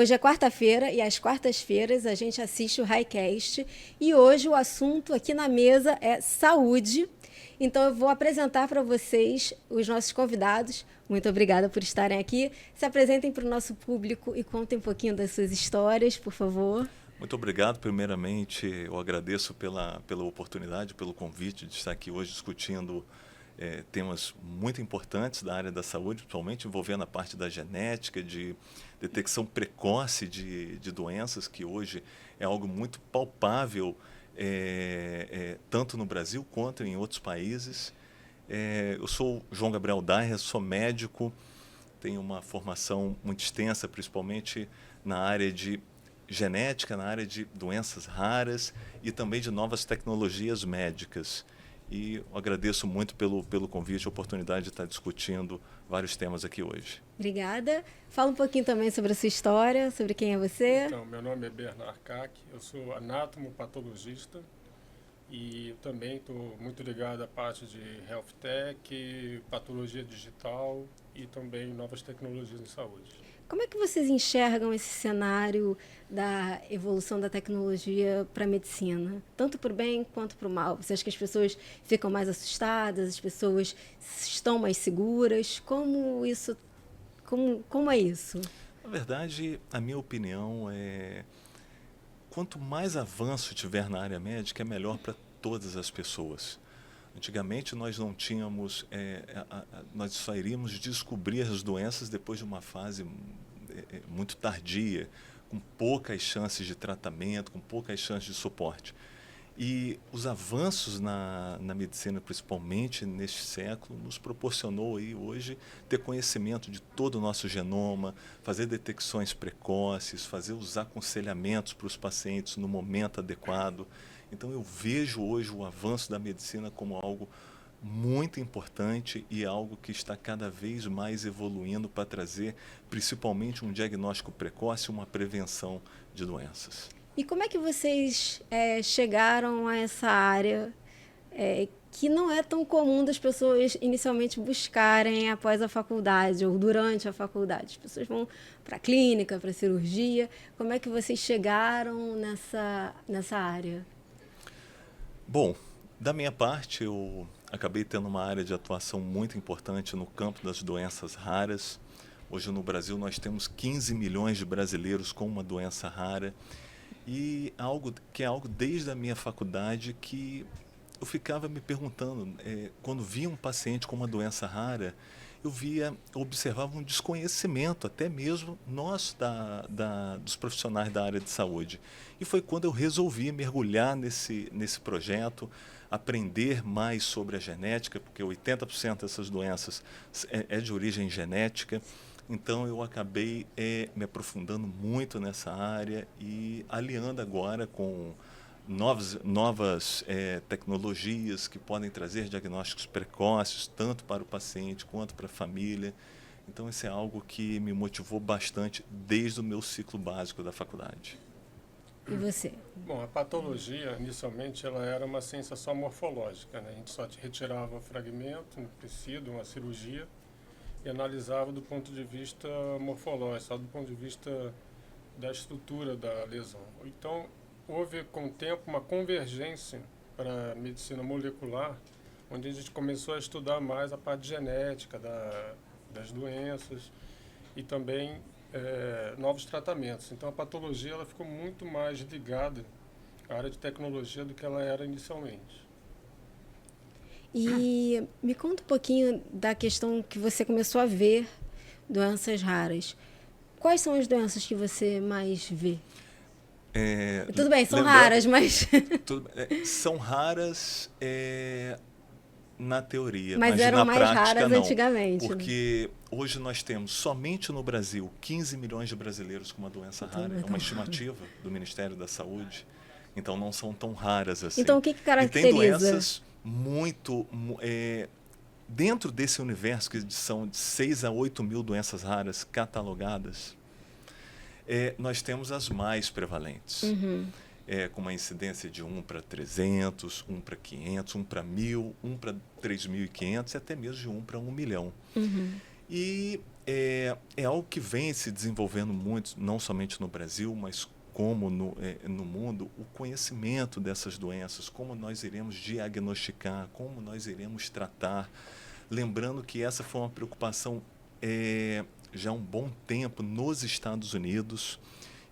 Hoje é quarta-feira e às quartas-feiras a gente assiste o Highcast e hoje o assunto aqui na mesa é saúde. Então eu vou apresentar para vocês os nossos convidados. Muito obrigada por estarem aqui. Se apresentem para o nosso público e contem um pouquinho das suas histórias, por favor. Muito obrigado. Primeiramente, eu agradeço pela oportunidade, pelo convite de estar aqui hoje discutindo temas muito importantes da área da saúde, principalmente envolvendo a parte da genética, de detecção precoce de doenças, que hoje é algo muito palpável, tanto no Brasil quanto em outros países. Eu sou João Gabriel Daher, sou médico, tenho uma formação muito extensa, principalmente na área de genética, na área de doenças raras e também de novas tecnologias médicas. E eu agradeço muito pelo convite, a oportunidade de estar discutindo vários temas aqui hoje. Obrigada. Fala um pouquinho também sobre a sua história, sobre quem é você. Então, meu nome é Bernard Kac, eu sou anatomopatologista e também estou muito ligado à parte de health tech, patologia digital e também novas tecnologias em saúde. Como é que vocês enxergam esse cenário da evolução da tecnologia para a medicina? Tanto para o bem quanto para o mal. Você acha que as pessoas ficam mais assustadas, as pessoas estão mais seguras? Como é isso? Na verdade, a minha opinião é: quanto mais avanço tiver na área médica, é melhor para todas as pessoas. Antigamente nós não tínhamos, nós só iríamos descobrir as doenças depois de uma fase muito tardia, com poucas chances de tratamento, com poucas chances de suporte. E os avanços na medicina, principalmente neste século, nos proporcionou aí hoje ter conhecimento de todo o nosso genoma, fazer detecções precoces, fazer os aconselhamentos para os pacientes no momento adequado. Então eu vejo hoje o avanço da medicina como algo muito importante e algo que está cada vez mais evoluindo para trazer principalmente um diagnóstico precoce e uma prevenção de doenças. E como é que vocês chegaram a essa área que não é tão comum das pessoas inicialmente buscarem após a faculdade ou durante a faculdade? As pessoas vão para a clínica, para a cirurgia. Como é que vocês chegaram nessa área? Bom, da minha parte, eu acabei tendo uma área de atuação muito importante no campo das doenças raras. Hoje no Brasil nós temos 15 milhões de brasileiros com uma doença rara. E é algo desde a minha faculdade que eu ficava me perguntando, quando via um paciente com uma doença rara, eu observava um desconhecimento, até mesmo nosso, dos profissionais da área de saúde. E foi quando eu resolvi mergulhar nesse projeto, aprender mais sobre a genética, porque 80% dessas doenças é de origem genética. Então eu acabei me aprofundando muito nessa área e aliando agora com novas tecnologias que podem trazer diagnósticos precoces, tanto para o paciente quanto para a família. Então isso é algo que me motivou bastante desde o meu ciclo básico da faculdade. E você? Bom, a patologia, inicialmente, ela era uma ciência só morfológica, né? A gente só retirava fragmento, um tecido, uma cirurgia, e analisava do ponto de vista morfológico, só do ponto de vista da estrutura da lesão. Então, houve com o tempo uma convergência para a medicina molecular, onde a gente começou a estudar mais a parte genética das doenças e também novos tratamentos. Então, a patologia ela ficou muito mais ligada à área de tecnologia do que ela era inicialmente. E me conta um pouquinho da questão que você começou a ver doenças raras. Quais são as doenças que você mais vê? Tudo bem, são raras, mas... São raras na teoria, mas eram na mais prática raras não. Antigamente. Porque hoje nós temos somente no Brasil 15 milhões de brasileiros com uma doença rara. É uma estimativa do Ministério da Saúde. Então não são tão raras assim. Então o que caracteriza? E tem doenças muito... dentro desse universo, que são de 6 a 8 mil doenças raras catalogadas, nós temos as mais prevalentes. Uhum. Com uma incidência de 1 para 300, 1 para 500, 1 para 1.000, 1 para 3.500 e até mesmo de 1 para 1 milhão. Uhum. E é algo que vem se desenvolvendo muito, não somente no Brasil, mas como no mundo, o conhecimento dessas doenças, como nós iremos diagnosticar, como nós iremos tratar. Lembrando que essa foi uma preocupação já há um bom tempo nos Estados Unidos.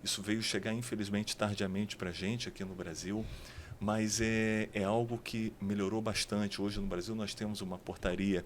Isso veio chegar, infelizmente, tardiamente para a gente aqui no Brasil, mas é algo que melhorou bastante. Hoje no Brasil nós temos uma portaria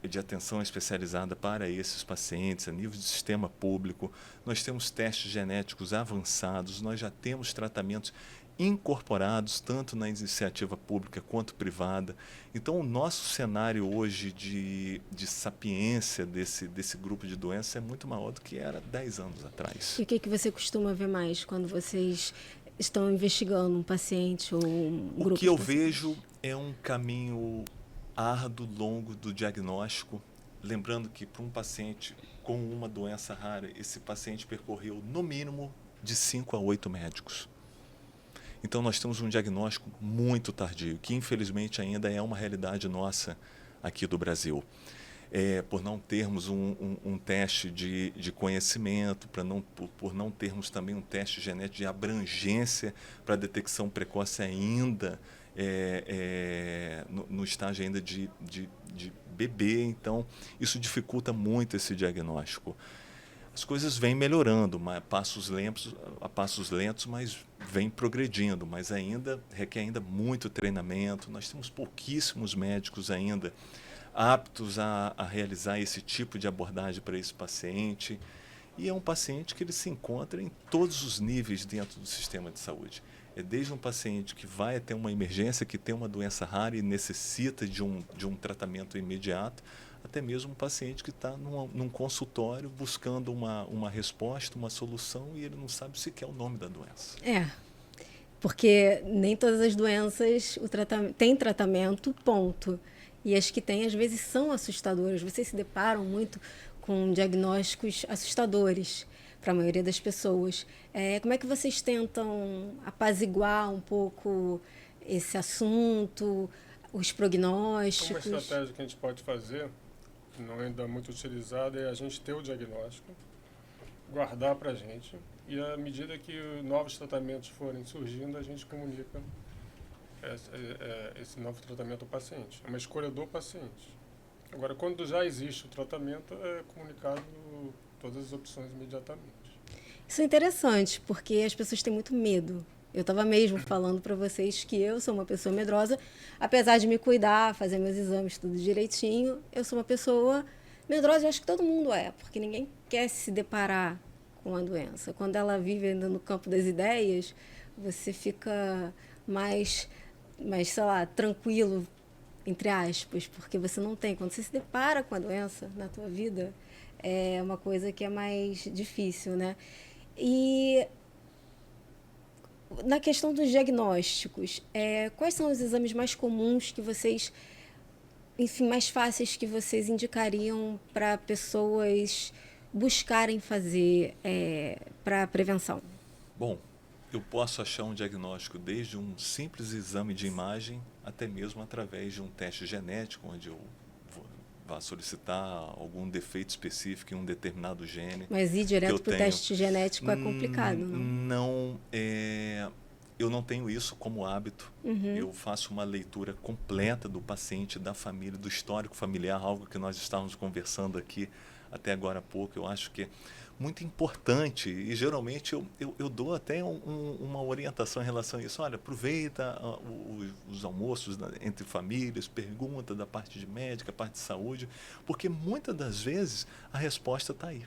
de atenção especializada para esses pacientes, a nível de sistema público. Nós temos testes genéticos avançados, nós já temos tratamentos incorporados tanto na iniciativa pública quanto privada. Então, o nosso cenário hoje de sapiência desse grupo de doenças é muito maior do que era 10 anos atrás. E o que você costuma ver mais quando vocês estão investigando um paciente ou um grupo? O que eu vejo é um caminho árduo, longo do diagnóstico. Lembrando que para um paciente com uma doença rara, esse paciente percorreu no mínimo de 5 a 8 médicos. Então nós temos um diagnóstico muito tardio, que infelizmente ainda é uma realidade nossa aqui do Brasil. Por não termos um teste de conhecimento, por não termos também um teste genético de abrangência para detecção precoce ainda, no estágio ainda de bebê. Então isso dificulta muito esse diagnóstico. As coisas vêm melhorando, a passos lentos, mas vem progredindo, mas ainda requer ainda muito treinamento. Nós temos pouquíssimos médicos ainda aptos a realizar esse tipo de abordagem para esse paciente. E é um paciente que ele se encontra em todos os níveis dentro do sistema de saúde. É desde um paciente que vai ter uma emergência, que tem uma doença rara e necessita de um tratamento imediato, até mesmo um paciente que está num consultório buscando uma resposta, uma solução, e ele não sabe sequer o nome da doença. Porque nem todas as doenças têm tratamento, ponto. E as que têm, às vezes, são assustadoras. Vocês se deparam muito com diagnósticos assustadores para a maioria das pessoas. Como é que vocês tentam apaziguar um pouco esse assunto, os prognósticos? Uma estratégia que a gente pode fazer, que não é ainda muito utilizada, é a gente ter o diagnóstico, guardar para a gente, e à medida que novos tratamentos forem surgindo, a gente comunica esse novo tratamento ao paciente. É uma escolha do paciente. Agora, quando já existe o tratamento, é comunicado todas as opções imediatamente. Isso é interessante, porque as pessoas têm muito medo. Eu estava mesmo falando para vocês que eu sou uma pessoa medrosa, apesar de me cuidar, fazer meus exames tudo direitinho, eu sou uma pessoa medrosa, e acho que todo mundo porque ninguém quer se deparar com a doença. Quando ela vive ainda no campo das ideias, você fica mais, sei lá, tranquilo, entre aspas, porque você não tem. Quando você se depara com a doença na tua vida, é uma coisa que é mais difícil, né? E na questão dos diagnósticos, quais são os exames mais comuns que vocês, enfim, mais fáceis que vocês indicariam para pessoas buscarem fazer para prevenção? Bom, eu posso achar um diagnóstico desde um simples exame de imagem até mesmo através de um teste genético, onde eu vá solicitar algum defeito específico em um determinado gene. Mas ir direto para o teste genético é complicado, não? Não, eu não tenho isso como hábito. Eu faço uma leitura completa do paciente, da família, do histórico familiar, algo que nós estávamos conversando aqui até agora há pouco. Eu acho que é muito importante, e geralmente eu dou até uma orientação em relação a isso. Olha, aproveita os almoços entre famílias, pergunta da parte de médica, parte de saúde, porque muitas das vezes a resposta está aí.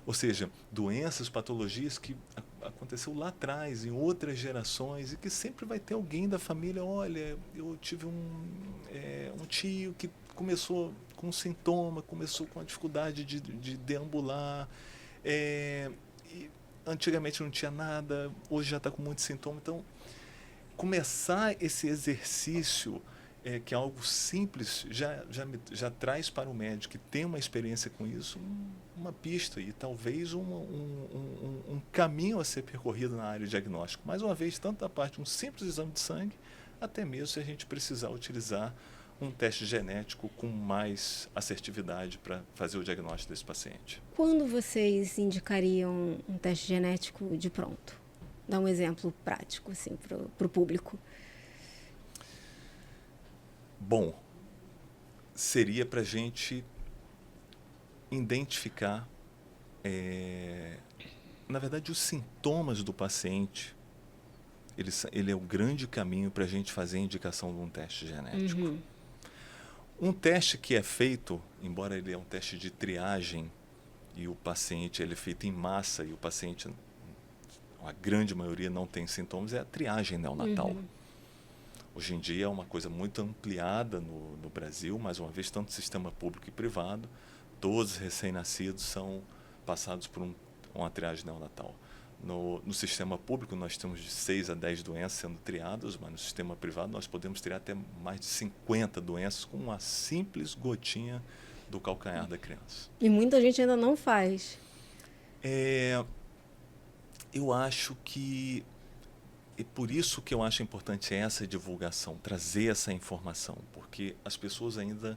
Ou seja, doenças, patologias que aconteceu lá atrás, em outras gerações, e que sempre vai ter alguém da família. Olha, eu tive um tio que começou com sintoma, começou com a dificuldade de deambular, e antigamente não tinha nada, hoje já está com muito sintoma. Então, começar esse exercício, que é algo simples, já traz para o médico que tem uma experiência com isso, uma pista e talvez um caminho a ser percorrido na área de diagnóstico. Mais uma vez, tanto da parte de um simples exame de sangue, até mesmo se a gente precisar utilizar um teste genético com mais assertividade para fazer o diagnóstico desse paciente. Quando vocês indicariam um teste genético de pronto? Dá um exemplo prático assim, para o público. Bom, seria para a gente identificar, na verdade, os sintomas do paciente. Ele é o grande caminho para a gente fazer a indicação de um teste genético. Uhum. Um teste que é feito, embora ele é um teste de triagem, e o paciente ele é feito em massa, e o paciente, a grande maioria, não tem sintomas, é a triagem neonatal. Uhum. Hoje em dia é uma coisa muito ampliada no Brasil, mais uma vez, tanto sistema público e privado, todos os recém-nascidos são passados por uma triagem neonatal. No sistema público, nós temos de 6 a 10 doenças sendo triadas, mas no sistema privado nós podemos triar até mais de 50 doenças com uma simples gotinha do calcanhar da criança. E muita gente ainda não faz. Eu acho que é por isso que eu acho importante essa divulgação, trazer essa informação, porque as pessoas ainda,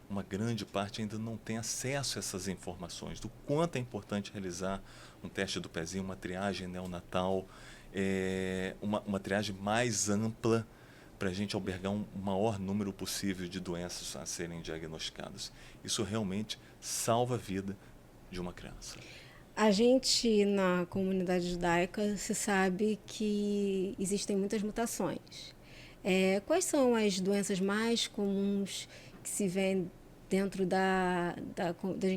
uma grande parte ainda não tem acesso a essas informações, do quanto é importante realizar um teste do pezinho, uma triagem neonatal, uma triagem mais ampla para a gente albergar um maior número possível de doenças a serem diagnosticadas. Isso realmente salva a vida de uma criança. A gente, na comunidade judaica, se sabe que existem muitas mutações. Quais são as doenças mais comuns que se vêem dentro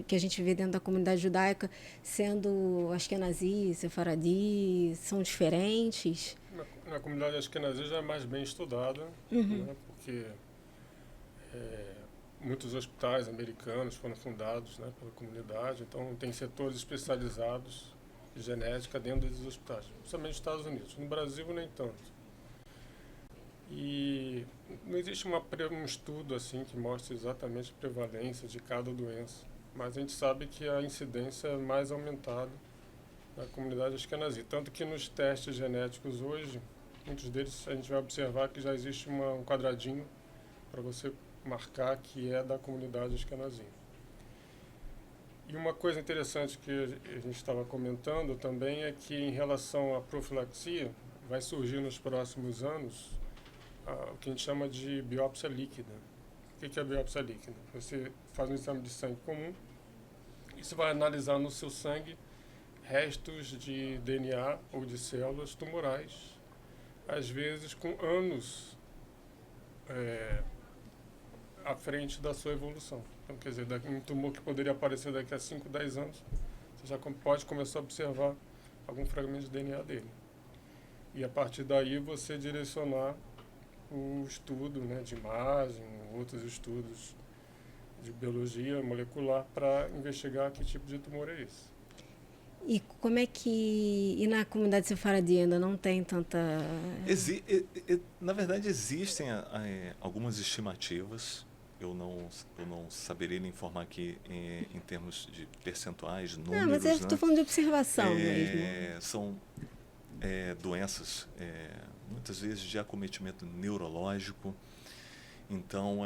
que a gente vê dentro da comunidade judaica, sendo Ashkenazi, Sefaradi, são diferentes? Na comunidade Ashkenazi já é mais bem estudada, Uhum. né, porque muitos hospitais americanos foram fundados, né, pela comunidade, então tem setores especializados de genética dentro desses hospitais, principalmente nos Estados Unidos. No Brasil, nem tanto. E não existe um estudo assim que mostre exatamente a prevalência de cada doença, mas a gente sabe que a incidência é mais aumentada na comunidade Ashkenazi. Tanto que nos testes genéticos hoje, muitos deles a gente vai observar que já existe um quadradinho para você marcar que é da comunidade Ashkenazi. E uma coisa interessante que a gente estava comentando também é que em relação à profilaxia, vai surgir nos próximos anos o que a gente chama de biópsia líquida. O que é a biópsia líquida? Você faz um exame de sangue comum e você vai analisar no seu sangue restos de DNA ou de células tumorais, às vezes com anos à frente da sua evolução. Então, quer dizer, um tumor que poderia aparecer daqui a 5, 10 anos, você já pode começar a observar algum fragmento de DNA dele. E a partir daí você direcionar o estudo, né, de imagem, outros estudos de biologia molecular para investigar que tipo de tumor é esse. E como é que... E na comunidade sefaradi ainda não tem tanta... Na verdade, existem algumas estimativas. Eu não saberia lhe informar aqui em termos de percentuais, números. mas eu estou falando de observação mesmo. São doenças, muitas vezes, de acometimento neurológico. Então,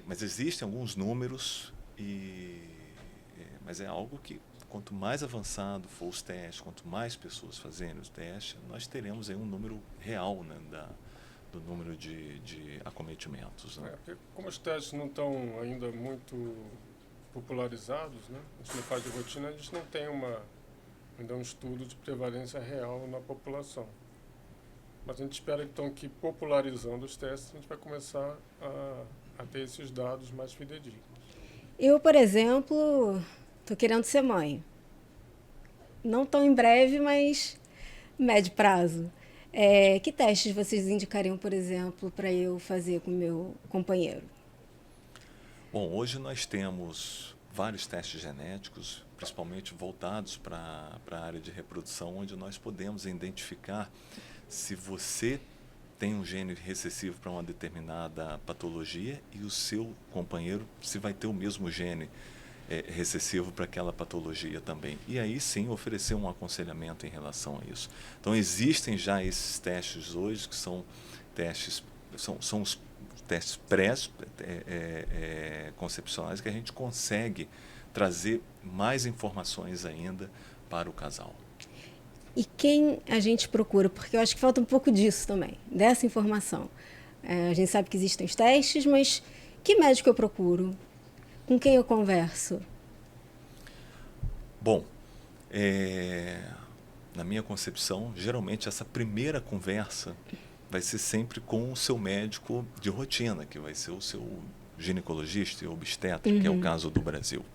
mas existem alguns números, mas é algo que, quanto mais avançado for os testes, quanto mais pessoas fazerem os testes, nós teremos aí um número real, né, do número de acometimentos. Né? Porque como os testes não estão ainda muito popularizados, né, a gente não faz de rotina, a gente não tem ainda um estudo de prevalência real na população. Mas a gente espera, então, que popularizando os testes, a gente vai começar a ter esses dados mais fidedignos. Eu, por exemplo, estou querendo ser mãe. Não tão em breve, mas médio prazo. Que testes vocês indicariam, por exemplo, para eu fazer com o meu companheiro? Bom, hoje nós temos vários testes genéticos, principalmente voltados para a área de reprodução, onde nós podemos identificar se você tem um gene recessivo para uma determinada patologia e o seu companheiro se vai ter o mesmo gene recessivo para aquela patologia também. E aí sim oferecer um aconselhamento em relação a isso. Então existem já esses testes hoje, que são testes, são os testes pré-concepcionais, que a gente consegue trazer mais informações ainda para o casal. E quem a gente procura? Porque eu acho que falta um pouco disso também, dessa informação. A gente sabe que existem os testes, mas que médico eu procuro? Com quem eu converso? Bom, na minha concepção, geralmente essa primeira conversa vai ser sempre com o seu médico de rotina, que vai ser o seu ginecologista e obstetra, que é o caso do Brasil.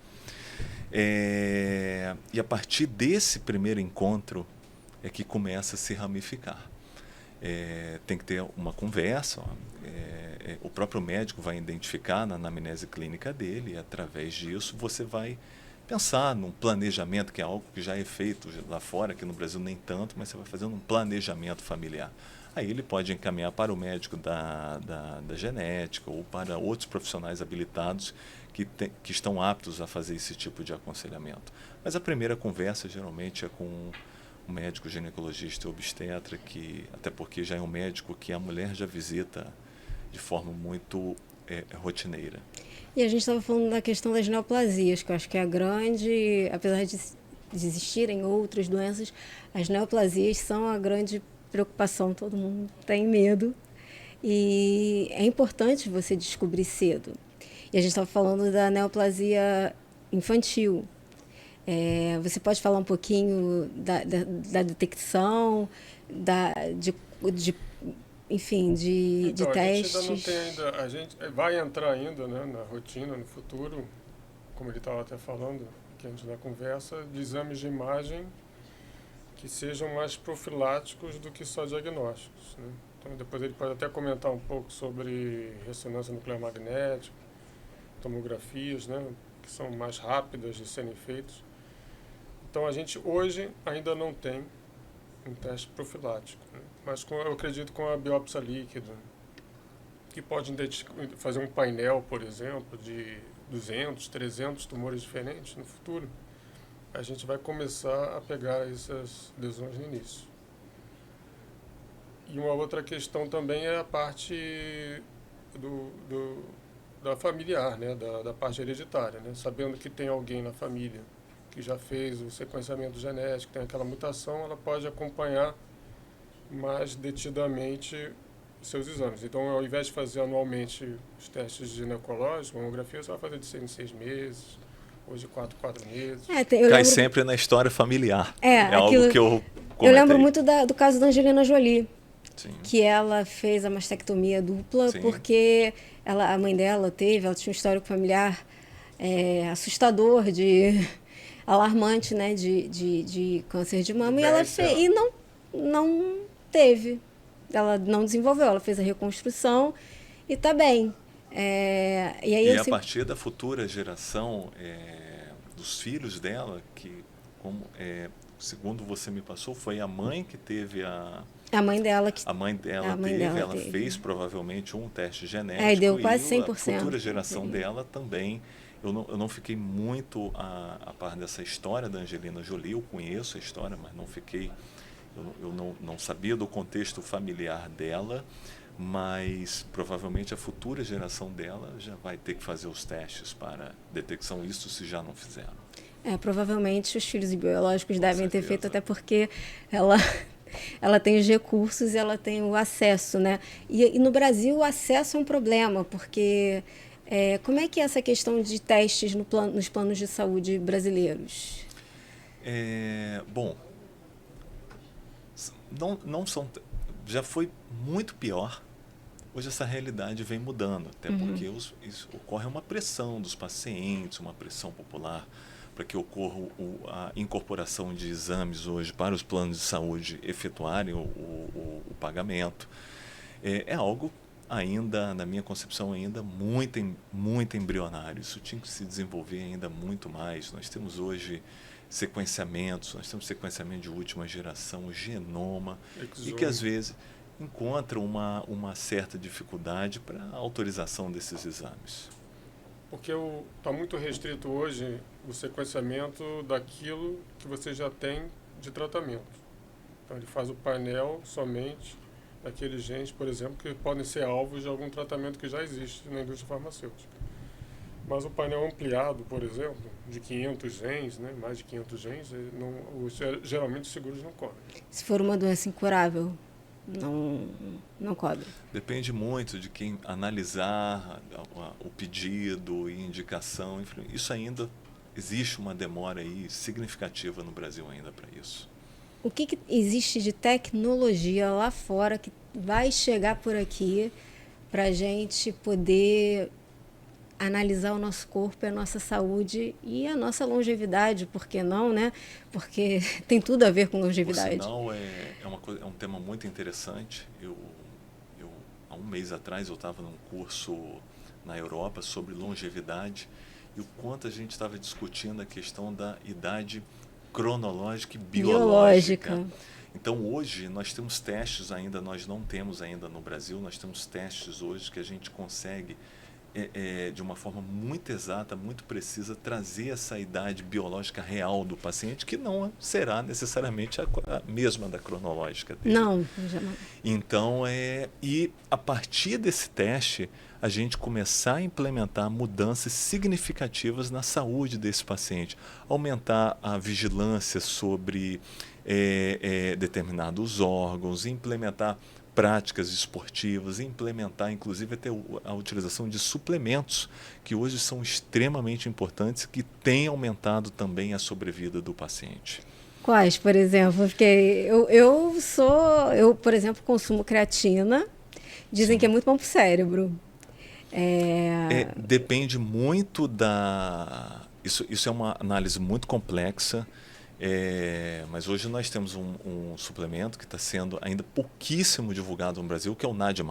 E a partir desse primeiro encontro é que começa a se ramificar. Tem que ter uma conversa, o próprio médico vai identificar na anamnese clínica dele, e através disso você vai pensar num planejamento, que é algo que já é feito lá fora, aqui no Brasil nem tanto, mas você vai fazendo um planejamento familiar. Aí ele pode encaminhar para o médico da genética ou para outros profissionais habilitados que estão aptos a fazer esse tipo de aconselhamento. Mas a primeira conversa geralmente é com um médico ginecologista e obstetra, até porque já é um médico que a mulher já visita de forma muito rotineira. E a gente estava falando da questão das neoplasias, que eu acho que é a grande, apesar de existirem outras doenças, as neoplasias são a grande preocupação, todo mundo tem medo. E é importante você descobrir cedo. E a gente estava falando da neoplasia infantil. Você pode falar um pouquinho da detecção, enfim, de testes? A gente ainda não tem a gente vai entrar ainda, né, na rotina, no futuro, como ele estava até falando aqui antes da conversa, de exames de imagem que sejam mais profiláticos do que só diagnósticos, né? Então, depois ele pode até comentar um pouco sobre ressonância nuclear magnética, tomografias, né, que são mais rápidas de serem feitos. Então, a gente hoje ainda não tem um teste profilático, né? Mas eu acredito com a biópsia líquida, que pode fazer um painel, por exemplo, de 200, 300 tumores diferentes no futuro, a gente vai começar a pegar essas lesões no início. E uma outra questão também é a parte da familiar, né? da parte hereditária, né? Sabendo que tem alguém na família que já fez o sequenciamento genético, tem aquela mutação, ela pode acompanhar mais detidamente seus exames. Então, ao invés de fazer anualmente os testes ginecológicos, mamografia, você vai fazer de 6 em 6 meses, ou de 4 em 4 meses. Cai sempre na história familiar. Algo que eu comentei. Eu lembro muito do caso da Angelina Jolie. Sim. Que ela fez a mastectomia dupla. Sim. Porque a mãe dela ela tinha um histórico familiar assustador, alarmante, né, de câncer de mama, e ela fez, e não teve, ela não desenvolveu, ela fez a reconstrução e está bem. E aí, a partir da futura geração dos filhos dela, que segundo você me passou, foi a mãe que teve a mãe dela ela fez provavelmente um teste genético e deu quase 100%. A futura geração dela também. Eu não fiquei muito a par dessa história da Angelina Jolie, eu conheço a história, mas não fiquei, eu não sabia do contexto familiar dela, mas provavelmente a futura geração dela já vai ter que fazer os testes para detecção, isso se já não fizeram. Provavelmente os filhos biológicos devem ter feito, até porque ela tem os recursos e ela tem o acesso, né? E no Brasil o acesso é um problema, porque como é que é essa questão de testes nos planos de saúde brasileiros? Bom, não são, já foi muito pior. Hoje essa realidade vem mudando, até porque ocorre uma pressão dos pacientes, uma pressão popular para que ocorra a incorporação de exames hoje para os planos de saúde efetuarem o pagamento. É algo ainda, na minha concepção, ainda muito embrionário. Isso tinha que se desenvolver ainda muito mais. Nós temos hoje sequenciamentos, nós temos sequenciamento de última geração, o genoma, e que às vezes encontram uma certa dificuldade para a autorização desses exames. Porque está muito restrito hoje o sequenciamento daquilo que você já tem de tratamento. Então ele faz o painel somente aqueles genes, por exemplo, que podem ser alvos de algum tratamento que já existe na indústria farmacêutica. Mas o painel ampliado, por exemplo, de 500 genes, né, mais de 500 genes, geralmente os seguros não cobrem. Se for uma doença incurável, não cobre. Depende muito de quem analisar o pedido e indicação. Enfim, isso ainda existe uma demora aí significativa no Brasil ainda para isso. O que existe de tecnologia lá fora que vai chegar por aqui para a gente poder analisar o nosso corpo, a nossa saúde e a nossa longevidade, por que não, né? Porque tem tudo a ver com longevidade. Por sinal, é um tema muito interessante. Há um mês atrás eu estava num curso na Europa sobre longevidade e o quanto a gente estava discutindo a questão da idade cronológica e biológica. Então hoje nós temos testes ainda, nós não temos ainda no Brasil, nós temos testes hoje que a gente consegue de uma forma muito exata, muito precisa, trazer essa idade biológica real do paciente, que não será necessariamente a mesma da cronológica dele. Não, jamais. Então, e a partir desse teste, a gente começar a implementar mudanças significativas na saúde desse paciente, aumentar a vigilância sobre determinados órgãos, implementar práticas esportivas, implementar inclusive até a utilização de suplementos que hoje são extremamente importantes, que têm aumentado também a sobrevida do paciente. Quais, por exemplo? Porque eu, por exemplo, consumo creatina, dizem que é muito bom para o cérebro. Depende muito isso é uma análise muito complexa. Mas hoje nós temos um suplemento que está sendo ainda pouquíssimo divulgado no Brasil, que é o NAD+.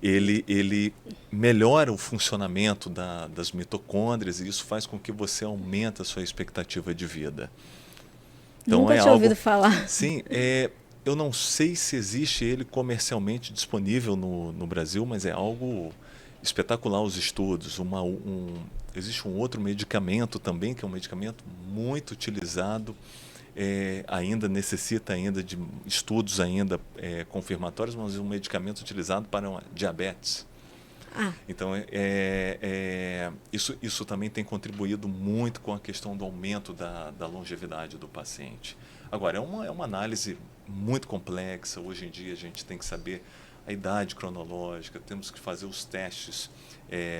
Ele melhora o funcionamento das mitocôndrias e isso faz com que você aumente a sua expectativa de vida. Então, nunca tinha ouvido falar. Sim, eu não sei se existe ele comercialmente disponível no Brasil, mas é algo espetacular os estudos. Existe um outro medicamento também, que é um medicamento muito utilizado, ainda necessita ainda de estudos ainda confirmatórios, mas é um medicamento utilizado para diabetes. Então, isso também tem contribuído muito com a questão do aumento da longevidade do paciente. Agora, é uma análise muito complexa. Hoje em dia, a gente tem que saber a idade cronológica, temos que fazer os testes,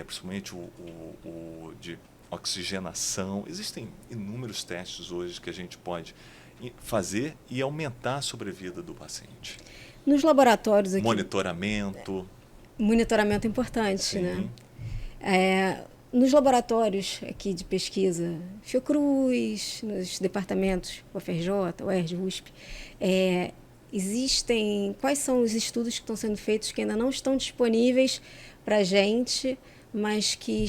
principalmente o de oxigenação. Existem inúmeros testes hoje que a gente pode fazer e aumentar a sobrevida do paciente. Nos laboratórios aqui... Monitoramento importante, sim, né? Nos laboratórios aqui de pesquisa, Fiocruz, nos departamentos UFRJ, UERJ, USP, quais são os estudos que estão sendo feitos que ainda não estão disponíveis para a gente, mas que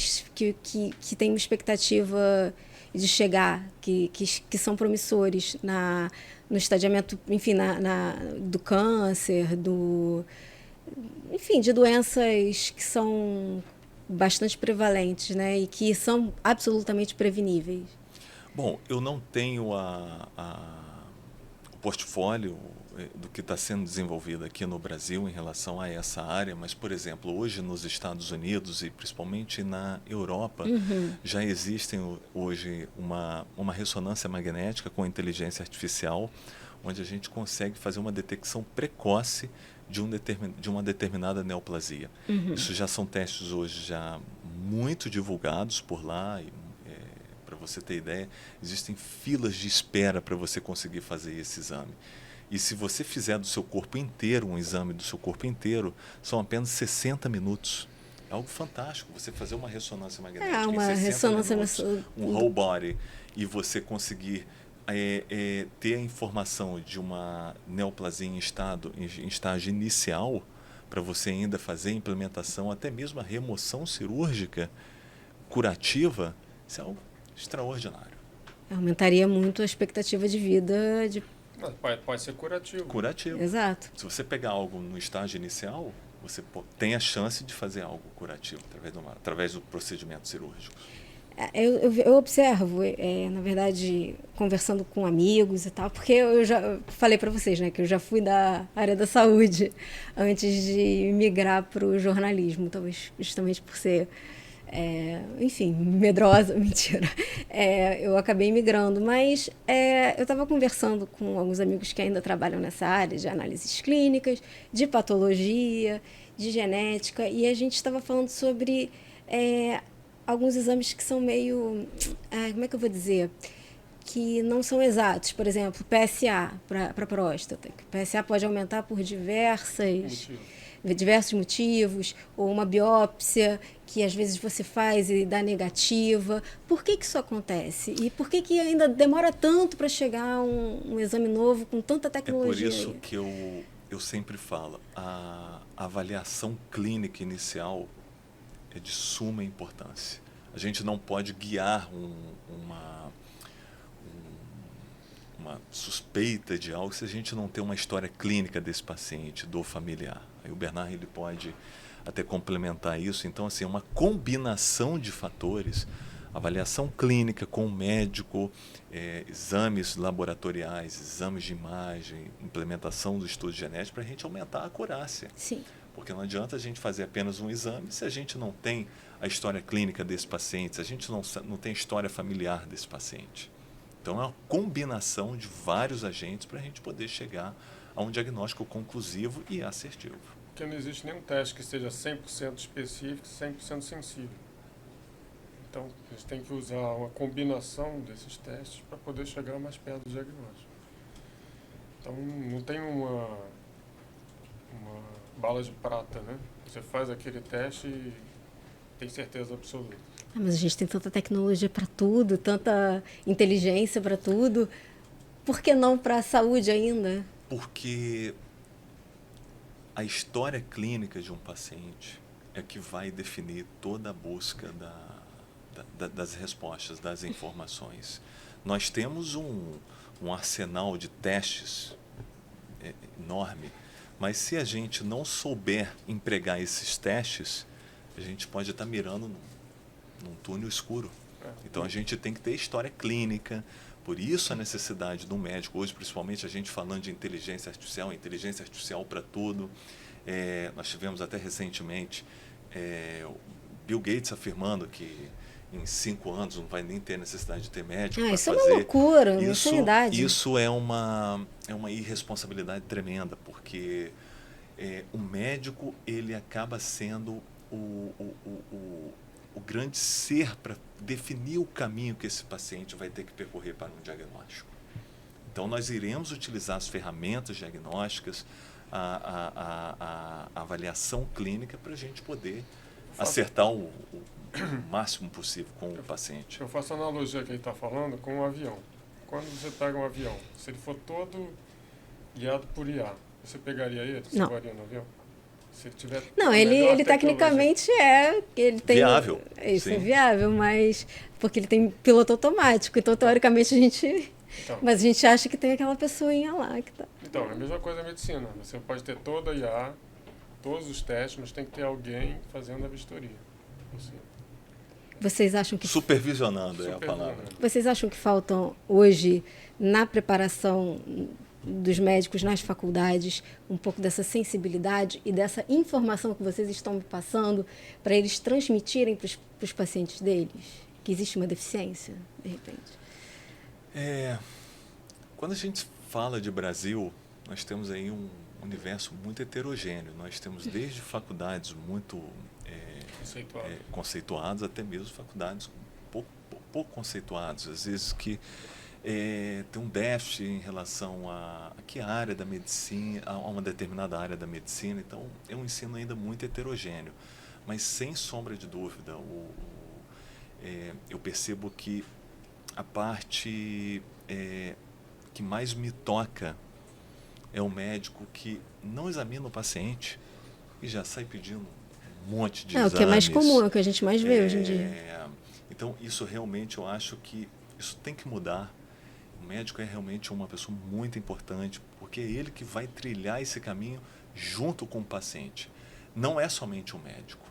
tem uma expectativa de chegar, que são promissores no estadiamento, enfim, do câncer, de doenças que são bastante prevalentes, né, e que são absolutamente preveníveis? Bom, eu não tenho o portfólio do que está sendo desenvolvido aqui no Brasil em relação a essa área, mas, por exemplo, hoje nos Estados Unidos e principalmente na Europa, já existem hoje uma ressonância magnética com inteligência artificial, onde a gente consegue fazer uma detecção precoce de uma determinada neoplasia. Isso já são testes hoje já muito divulgados por lá. Para você ter ideia, existem filas de espera para você conseguir fazer esse exame. E se você fizer do seu corpo inteiro, um exame do seu corpo inteiro, são apenas 60 minutos. É algo fantástico você fazer uma ressonância magnética uma em 60 ressonância minutos, um whole body, e você conseguir ter a informação de uma neoplasia em estágio inicial, para você ainda fazer a implementação, até mesmo a remoção cirúrgica curativa, isso é algo extraordinário. Aumentaria muito a expectativa de vida Pode ser curativo. Curativo. Exato. Se você pegar algo no estágio inicial, você tem a chance de fazer algo curativo através do procedimento cirúrgico. Eu observo, na verdade, conversando com amigos e tal, porque eu já falei para vocês, né, que eu já fui da área da saúde antes de migrar para o jornalismo, talvez justamente por ser, enfim, medrosa, mentira. Eu acabei migrando, mas eu estava conversando com alguns amigos que ainda trabalham nessa área de análises clínicas, de patologia, de genética, e a gente estava falando sobre alguns exames que são meio, como é que eu vou dizer, que não são exatos. Por exemplo, PSA para próstata. O PSA pode aumentar por diversos motivos, ou uma biópsia que às vezes você faz e dá negativa. Por que isso acontece? E por que ainda demora tanto para chegar um exame novo com tanta É por tecnologia isso aí? que eu sempre falo, a avaliação clínica inicial é de suma importância. A gente não pode guiar uma suspeita de algo se a gente não tem uma história clínica desse paciente, do familiar. Aí o Bernard ele pode até complementar isso. Então, assim, uma combinação de fatores, avaliação clínica com o médico, exames laboratoriais, exames de imagem, implementação do estudo genético para a gente aumentar a acurácia. Sim. Porque não adianta a gente fazer apenas um exame se a gente não tem a história clínica desse paciente, se a gente não tem a história familiar desse paciente. Então, é uma combinação de vários agentes para a gente poder chegar a um diagnóstico conclusivo e assertivo. Porque não existe nenhum teste que seja 100% específico e 100% sensível. Então, a gente tem que usar uma combinação desses testes para poder chegar mais perto do diagnóstico. Então, não tem uma bala de prata, né? Você faz aquele teste e tem certeza absoluta. Mas a gente tem tanta tecnologia para tudo, tanta inteligência para tudo. Por que não para a saúde ainda? Porque a história clínica de um paciente é que vai definir toda a busca das respostas, das informações. Nós temos um arsenal de testes enorme, mas se a gente não souber empregar esses testes, a gente pode estar mirando num túnel escuro. Então a gente tem que ter história clínica, por isso a necessidade do médico, hoje principalmente a gente falando de inteligência artificial para tudo. Nós tivemos até recentemente o Bill Gates afirmando que em 5 anos não vai nem ter necessidade de ter médico para Isso fazer. É uma loucura, uma insanidade. Isso é uma irresponsabilidade tremenda, porque o médico ele acaba sendo o grande ser para definir o caminho que esse paciente vai ter que percorrer para um diagnóstico. Então, nós iremos utilizar as ferramentas diagnósticas, a avaliação clínica para a gente poder acertar o máximo possível com o paciente. Eu faço a analogia que ele está falando com um avião. Quando você pega um avião, se ele for todo guiado por IA, você pegaria ele? Você voaria no avião? Se ele tiver não, ele tecnicamente ele tem viável. Isso sim. É viável, mas porque ele tem piloto automático, então teoricamente a gente, mas a gente acha que tem aquela pessoinha lá que tá. Então, é a mesma coisa na medicina. Você pode ter toda a IA, todos os testes, mas tem que ter alguém fazendo a vistoria. Vocês acham que supervisionando é a palavra. Vocês acham que faltam hoje na preparação dos médicos nas faculdades um pouco dessa sensibilidade e dessa informação que vocês estão me passando para eles transmitirem para os pacientes deles? Que existe uma deficiência, de repente? Quando a gente fala de Brasil, nós temos aí um universo muito heterogêneo. Nós temos desde faculdades muito conceituadas até mesmo faculdades pouco conceituadas. Às vezes que tem um déficit em relação a que área da medicina, a uma determinada área da medicina. Então, é um ensino ainda muito heterogêneo. Mas, sem sombra de dúvida, eu percebo que a parte que mais me toca é o médico que não examina o paciente e já sai pedindo um monte de exames. O que é mais comum, é o que a gente mais vê hoje em dia. Então, isso realmente eu acho que isso tem que mudar. O médico é realmente uma pessoa muito importante, porque é ele que vai trilhar esse caminho junto com o paciente. Não é somente o médico.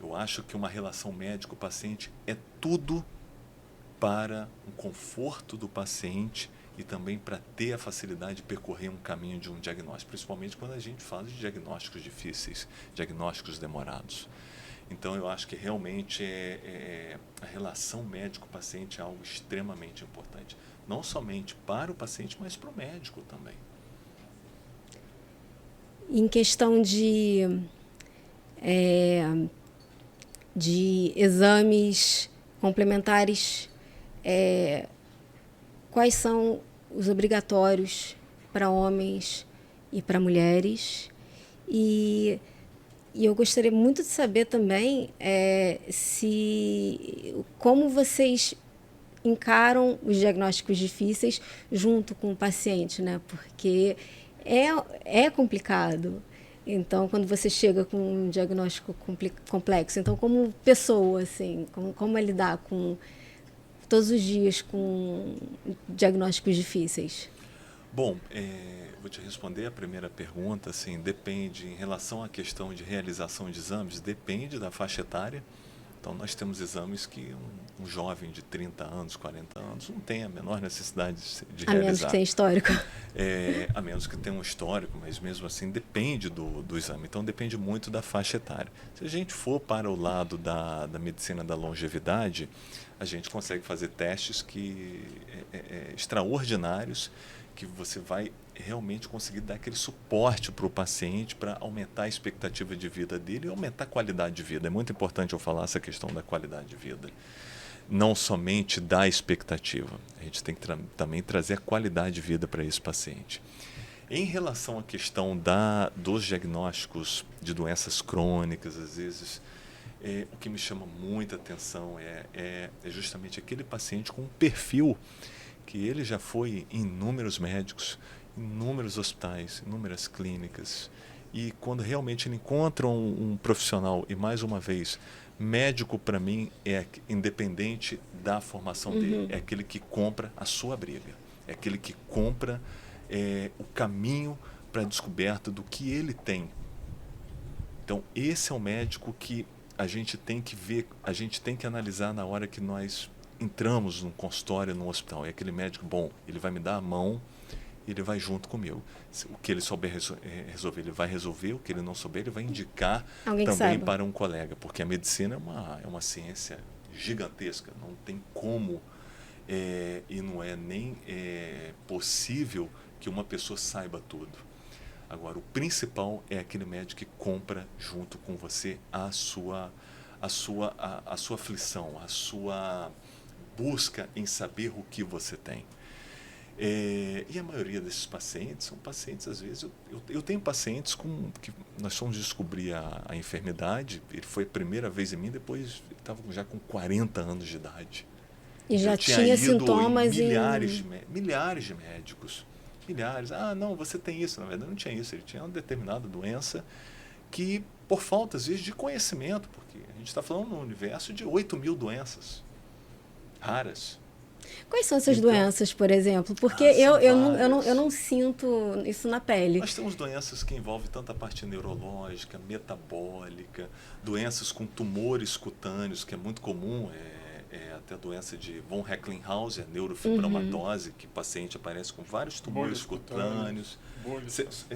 Eu acho que uma relação médico-paciente é tudo para o conforto do paciente e também para ter a facilidade de percorrer um caminho de um diagnóstico, principalmente quando a gente fala de diagnósticos difíceis, diagnósticos demorados. Então, eu acho que realmente a relação médico-paciente é algo extremamente importante, não somente para o paciente, mas para o médico também. Em questão de exames complementares, quais são os obrigatórios para homens e para mulheres? E eu gostaria muito de saber também como vocês encaram os diagnósticos difíceis junto com o paciente, né? Porque é complicado. Então, quando você chega com um diagnóstico complexo, então, como pessoa, assim, como é lidar com todos os dias com diagnósticos difíceis? Bom, vou te responder a primeira pergunta, assim, depende, em relação à questão de realização de exames, depende da faixa etária. Então, nós temos exames que um jovem de 30 anos, 40 anos, não tem a menor necessidade de realizar. A menos que tenha histórico. A menos que tenha um histórico, mas mesmo assim depende do exame. Então, depende muito da faixa etária. Se a gente for para o lado da medicina da longevidade, a gente consegue fazer testes extraordinários, que você vai realmente conseguir dar aquele suporte para o paciente para aumentar a expectativa de vida dele e aumentar a qualidade de vida. É muito importante eu falar essa questão da qualidade de vida. Não somente da expectativa. A gente tem que também trazer a qualidade de vida para esse paciente. Em relação à questão dos diagnósticos de doenças crônicas, às vezes, o que me chama muita atenção é justamente aquele paciente com um perfil que ele já foi em inúmeros médicos, inúmeros hospitais, inúmeras clínicas, e quando realmente ele encontra um profissional, e mais uma vez, médico para mim é independente da formação dele, é aquele que compra a sua briga, é aquele que compra o caminho para a descoberta do que ele tem. Então, esse é o médico que a gente tem que ver, a gente tem que analisar na hora que nós entramos num consultório, num hospital. É aquele médico bom, ele vai me dar a mão, ele vai junto comigo. O que ele souber resolver, ele vai resolver. O que ele não souber, ele vai indicar também para um colega. Porque a medicina é uma ciência gigantesca. Não tem como, e não é nem possível que uma pessoa saiba tudo. Agora, o principal é aquele médico que compra junto com você a sua aflição, a sua busca em saber o que você tem. E a maioria desses pacientes são pacientes, às vezes, eu tenho pacientes que nós fomos descobrir a enfermidade, ele foi a primeira vez em mim, depois ele estava já com 40 anos de idade. E já tinha sintomas milhares de médicos. Milhares. Ah, não, você tem isso. Na verdade, não tinha isso. Ele tinha uma determinada doença que, por falta, às vezes, de conhecimento, porque a gente está falando no universo de 8.000 doenças raras. Quais são essas doenças, por exemplo? Porque eu não sinto isso na pele. Nós temos doenças que envolvem tanto a parte neurológica, metabólica, doenças com tumores cutâneos, que é muito comum, até a doença de von Recklinghausen, a neurofibromatose, que o paciente aparece com vários tumores cutâneos,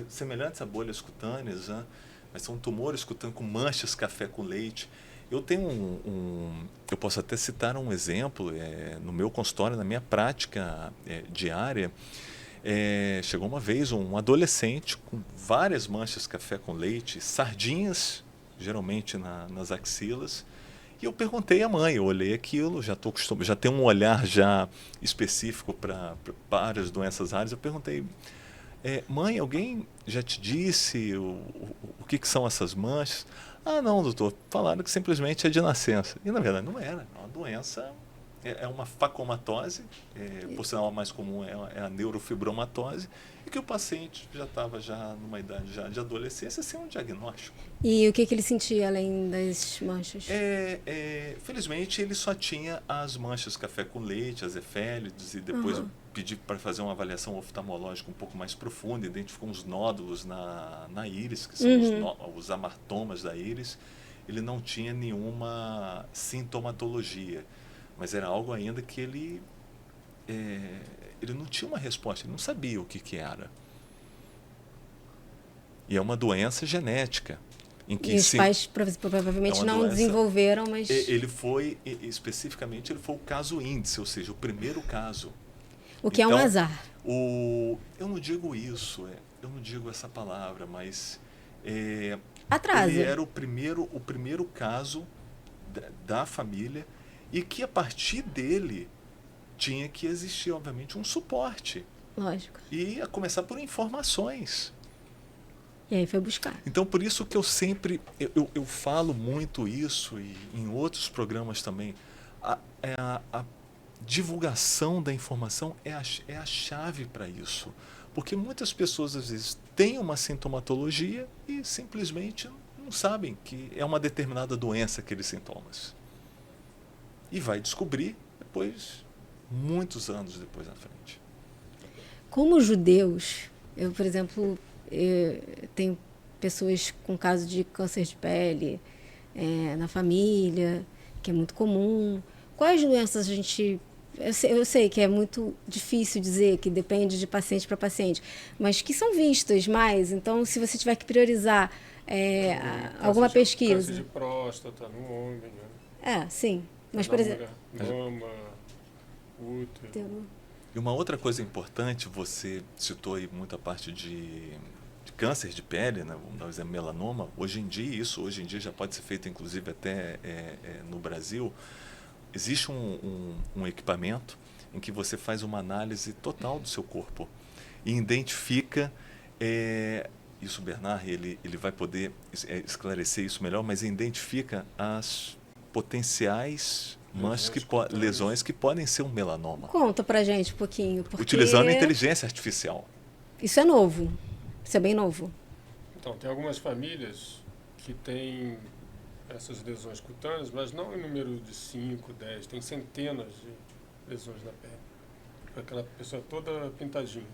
semelhantes a bolhas cutâneas, né? Mas são tumores cutâneos com manchas café com leite. Eu tenho eu posso até citar um exemplo, no meu consultório, na minha prática diária, chegou uma vez um adolescente com várias manchas café com leite, sardinhas, geralmente nas axilas, e eu perguntei à mãe, eu olhei aquilo, já tenho um olhar já específico para as doenças raras, eu perguntei, mãe, alguém já te disse o que são essas manchas? Ah, não, doutor, falaram que simplesmente é de nascença. E na verdade não era, é uma doença, é uma facomatose, por sinal a mais comum é a neurofibromatose, e que o paciente já estava numa idade de adolescência sem um diagnóstico. E o que ele sentia além das manchas? Felizmente ele só tinha as manchas café com leite, as efélides, e depois eu pedi para fazer uma avaliação oftalmológica um pouco mais profunda, identificou uns nódulos na íris, que são os amartomas da íris, ele não tinha nenhuma sintomatologia, mas era algo ainda que ele não tinha uma resposta, ele não sabia o que era. E é uma doença genética. Em que E os pais provavelmente não desenvolveram, mas... Ele foi, especificamente, ele foi o caso índice, ou seja, o primeiro caso. O que então, é um azar. Eu não digo isso, eu não digo essa palavra, mas... Atrasa. Ele era o primeiro caso da família e que, a partir dele, tinha que existir, obviamente, um suporte. Lógico. E a começar por informações. E aí foi buscar. Então, por isso que eu sempre... Eu falo muito isso, e em outros programas também. A divulgação da informação é a chave para isso. Porque muitas pessoas, às vezes, têm uma sintomatologia e simplesmente não sabem que é uma determinada doença aqueles sintomas. E vai descobrir depois, muitos anos depois na frente. Como judeus, eu, por exemplo, tenho pessoas com caso de câncer de pele na família, que é muito comum. Quais doenças a gente... Eu sei que é muito difícil dizer, que depende de paciente para paciente, mas que são vistas mais. Então, se você tiver que priorizar alguma pesquisa... Câncer de próstata no homem, né? Sim. Mas, por exemplo... Mama, útero... E uma outra coisa importante, você citou aí muita parte de câncer de pele, né? Vamos dar um exemplo, melanoma. Hoje em dia já pode ser feito, inclusive, até no Brasil. Existe um equipamento em que você faz uma análise total do seu corpo e identifica, isso o Bernard ele vai poder esclarecer isso melhor, mas identifica as potenciais lesões que podem ser um melanoma. Conta pra gente um pouquinho. Porque... Utilizando a inteligência artificial. Isso é novo, isso é bem novo. Então, tem algumas famílias que têm essas lesões cutâneas, mas não em número de 5, 10, tem centenas de lesões na pele. Aquela pessoa toda pintadinha.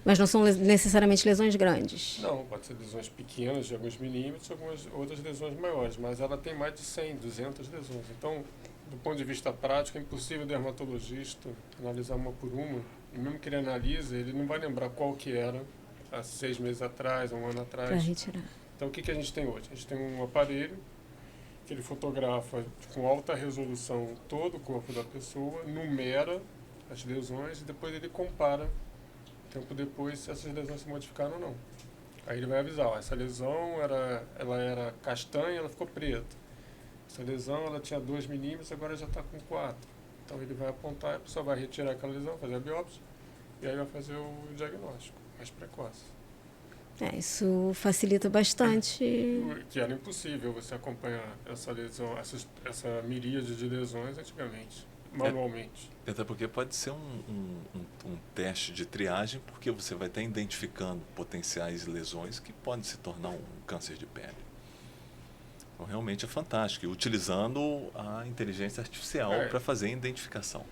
Mas não são necessariamente lesões grandes? Não, pode ser lesões pequenas, de alguns milímetros, algumas outras lesões maiores, mas ela tem mais de 100, 200 lesões. Então, do ponto de vista prático, é impossível o dermatologista analisar uma por uma, e mesmo que ele analise, ele não vai lembrar qual que era há 6 meses atrás, 1 ano atrás. Para retirar. Então, o que a gente tem hoje? A gente tem um aparelho que ele fotografa com alta resolução todo o corpo da pessoa, numera as lesões e depois ele compara, tempo depois, se essas lesões se modificaram ou não. Aí ele vai avisar, ó, essa lesão ela era castanha, ela ficou preta. Essa lesão ela tinha 2 milímetros, agora já está com 4. Então ele vai apontar, a pessoa vai retirar aquela lesão, fazer a biópsia, e aí vai fazer o diagnóstico mais precoce. Isso facilita bastante. Que era impossível você acompanhar essa lesão, essa miríade de lesões antigamente, manualmente. Até porque pode ser um teste de triagem, porque você vai estar identificando potenciais lesões que podem se tornar um câncer de pele. Então, realmente é fantástico, e utilizando a inteligência artificial para fazer a identificação.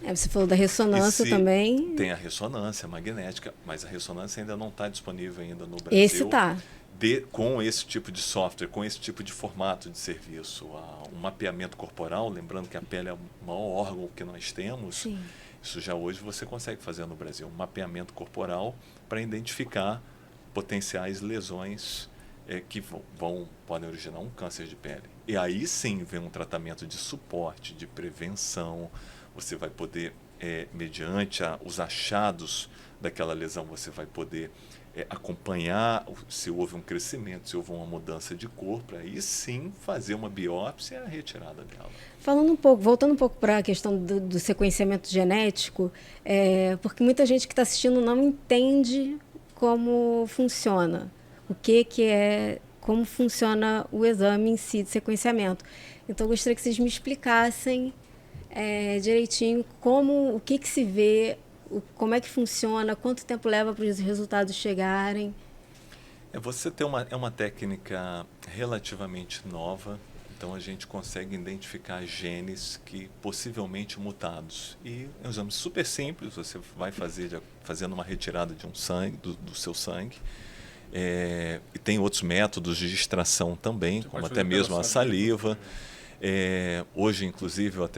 Você falou da ressonância também. Tem a ressonância magnética, mas a ressonância ainda não está disponível ainda no Brasil. Esse está. Com esse tipo de software, com esse tipo de formato de serviço. Um mapeamento corporal, lembrando que a pele é o maior órgão que nós temos. Sim. Isso já hoje você consegue fazer no Brasil. Um mapeamento corporal para identificar potenciais lesões que podem originar um câncer de pele. E aí sim vem um tratamento de suporte, de prevenção. Você vai poder, mediante os achados daquela lesão, você vai poder acompanhar se houve um crescimento, se houve uma mudança de cor, para aí sim fazer uma biópsia e a retirada dela. Voltando um pouco para a questão do sequenciamento genético, porque muita gente que está assistindo não entende como funciona, como funciona o exame em si de sequenciamento. Então, eu gostaria que vocês me explicassem direitinho o que se vê, como é que funciona, quanto tempo leva para os resultados chegarem. Você tem uma técnica relativamente nova, então a gente consegue identificar genes que possivelmente mutados. E é um exame super simples, você vai fazendo uma retirada de um sangue, do seu sangue, E tem outros métodos de extração também, Você como pode até fazer pela mesmo a saliva. Hoje, inclusive, eu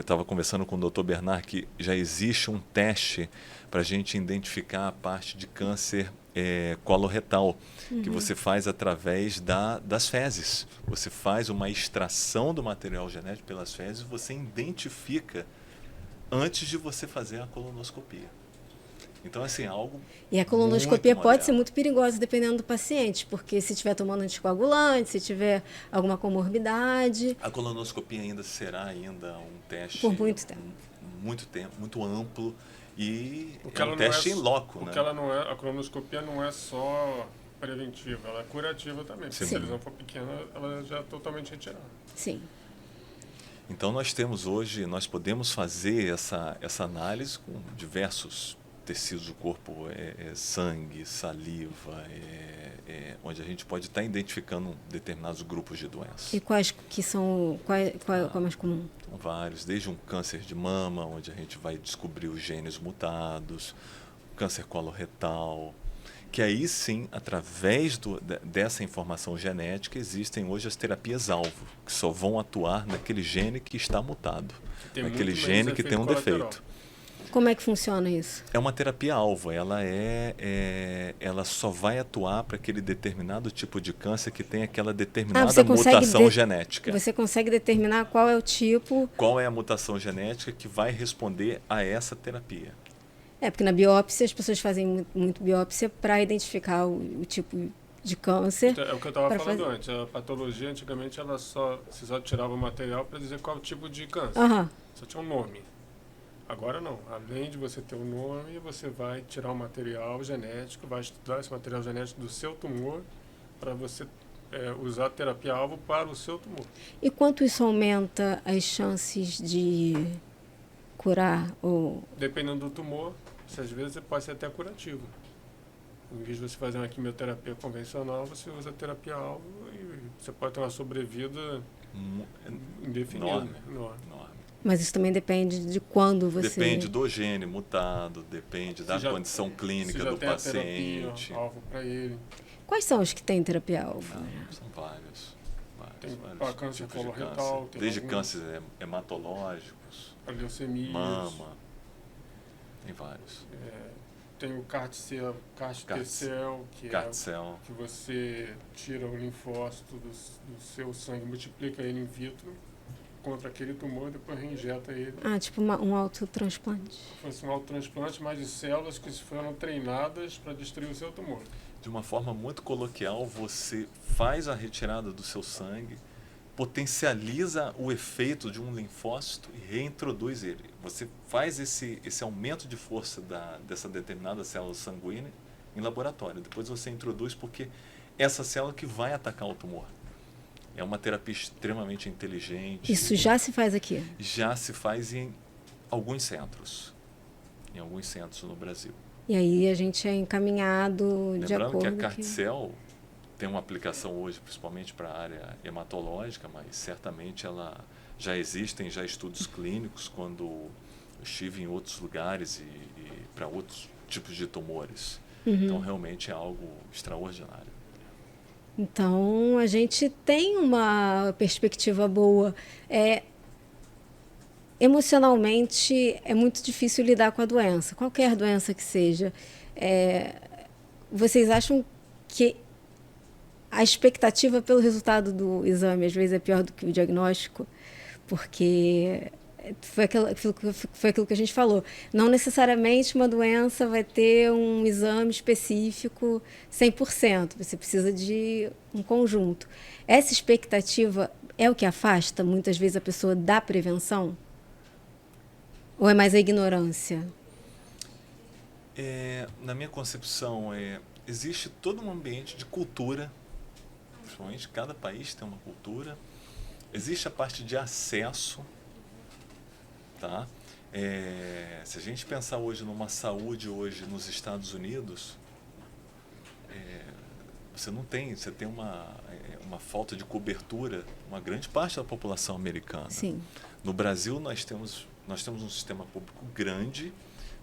estava conversando com o Dr. Bernard que já existe um teste para a gente identificar a parte de câncer coloretal, que você faz através das fezes. Você faz uma extração do material genético pelas fezes, você identifica antes de você fazer a colonoscopia. Então, assim, algo E a colonoscopia muito pode ser moderno. muito perigosa dependendo do paciente, porque se estiver tomando anticoagulante, se tiver alguma comorbidade, A colonoscopia ainda será um teste por muito tempo. muito amplo e Porque é ela um não é teste em s- loco, porque né? ela não é, a colonoscopia não é só preventiva, ela é curativa também. Porque Sim. se a lesão for pequena, ela já é totalmente retirada. Sim. Então nós podemos fazer essa análise com diversos tecidos do corpo, sangue, saliva, onde a gente pode estar identificando determinados grupos de doenças. E quais que são, qual é o mais comum? São vários, desde um câncer de mama, onde a gente vai descobrir os genes mutados, câncer coloretal, que aí sim, através dessa informação genética, existem hoje as terapias-alvo, que só vão atuar naquele gene que está mutado, Tem naquele muito gene menos que tem um efeito colateral. defeito. Como é que funciona isso? É uma terapia-alvo, ela só vai atuar para aquele determinado tipo de câncer que tem aquela determinada você consegue mutação genética. Você consegue determinar qual é o tipo? Qual é a mutação genética que vai responder a essa terapia? Porque na biópsia as pessoas fazem muito biópsia para identificar o tipo de câncer. Então, é o que eu estava Pra falando fazer- antes. A patologia, antigamente, você só tirava o material para dizer qual tipo de câncer. Aham. Só tinha um nome. Agora não. Além de você ter o nome, você vai tirar o material genético, vai estudar esse material genético do seu tumor para você usar a terapia-alvo para o seu tumor. E quanto isso aumenta as chances de curar ou Dependendo do tumor, às vezes pode ser até curativo. Em vez de você fazer uma quimioterapia convencional, você usa a terapia-alvo e você pode ter uma sobrevida indefinida. Enorme. Enorme. Enorme. mas isso também depende de quando você Depende do gene mutado, depende da condição clínica se já do tem paciente. a terapia-alvo para ele. Quais são os que têm terapia-alvo? São vários. Tem vários para câncer tipos de coloretal, câncer. tem Desde alguns- cânceres hematológicos, Para leucemias. mama, tem vários. Tem o CAR-T-cell, que é CAR-T-cell. que você tira o linfócito do seu sangue, multiplica ele in vitro contra aquele tumor e depois reinjeta ele. Tipo um autotransplante. Fosse um autotransplante, mas de células que foram treinadas para destruir o seu tumor. De uma forma muito coloquial, você faz a retirada do seu sangue, potencializa o efeito de um linfócito e reintroduz ele. Você faz esse aumento de força dessa determinada célula sanguínea em laboratório. Depois você introduz porque essa célula que vai atacar o tumor. É uma terapia extremamente inteligente. Isso já se faz aqui. Já se faz em alguns centros. Em alguns centros no Brasil. E aí a gente é encaminhado de Lembrando acordo que a com CAR-T-cell tem uma aplicação hoje, principalmente para a área hematológica, mas certamente ela já existem estudos clínicos quando eu estive em outros lugares e para outros tipos de tumores. Então, realmente é algo extraordinário. Então, a gente tem uma perspectiva boa. Emocionalmente, é muito difícil lidar com a doença, qualquer doença que seja. Vocês acham que a expectativa pelo resultado do exame, às vezes, é pior do que o diagnóstico? Porque foi aquilo que a gente falou. Não necessariamente uma doença vai ter um exame específico 100%. Você precisa de um conjunto. Essa expectativa é o que afasta, muitas vezes, a pessoa da prevenção? Ou é mais a ignorância? Na minha concepção, existe todo um ambiente de cultura. Principalmente, cada país tem uma cultura. Existe a parte de acesso. Tá? Se a gente pensar hoje numa saúde hoje nos Estados Unidos, você tem uma falta de cobertura, uma grande parte da população americana. Sim. No Brasil nós temos um sistema público grande,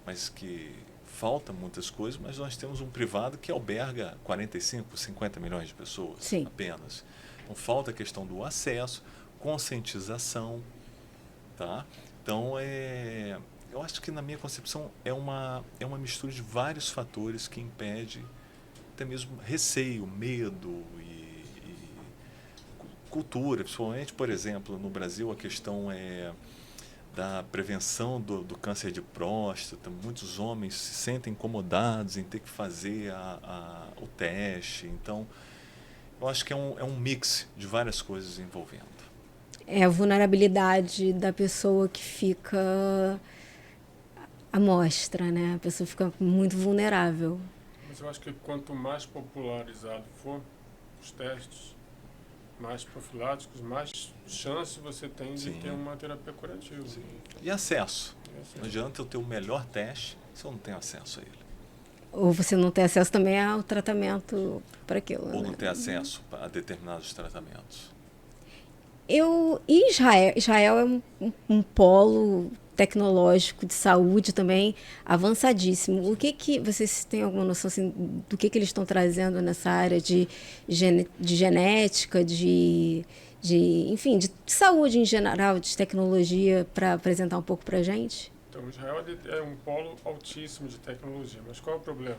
mas que falta muitas coisas, mas nós temos um privado que alberga 45, 50 milhões de pessoas Sim. apenas. Então falta a questão do acesso, conscientização, tá? Então eu acho que na minha concepção é uma mistura de vários fatores que impede até mesmo receio, medo e cultura, principalmente, por exemplo, no Brasil a questão da prevenção do câncer de próstata. Muitos homens se sentem incomodados em ter que fazer o teste. Então, eu acho que é um mix de várias coisas envolvendo. É a vulnerabilidade da pessoa que fica à mostra, né? A pessoa fica muito vulnerável. Mas eu acho que quanto mais popularizado for os testes, mais profiláticos, mais chance você tem de ter uma terapia curativa. Sim. E acesso. Não adianta eu ter o melhor teste se eu não tenho acesso a ele. Ou você não tem acesso também ao tratamento para aquilo. Ou né? não ter acesso a determinados tratamentos. Israel é um polo tecnológico de saúde também avançadíssimo. O que vocês têm alguma noção assim, do que eles estão trazendo nessa área de genética, enfim, de saúde em geral, de tecnologia, para apresentar um pouco para a gente? Então, Israel é um polo altíssimo de tecnologia, mas qual é o problema?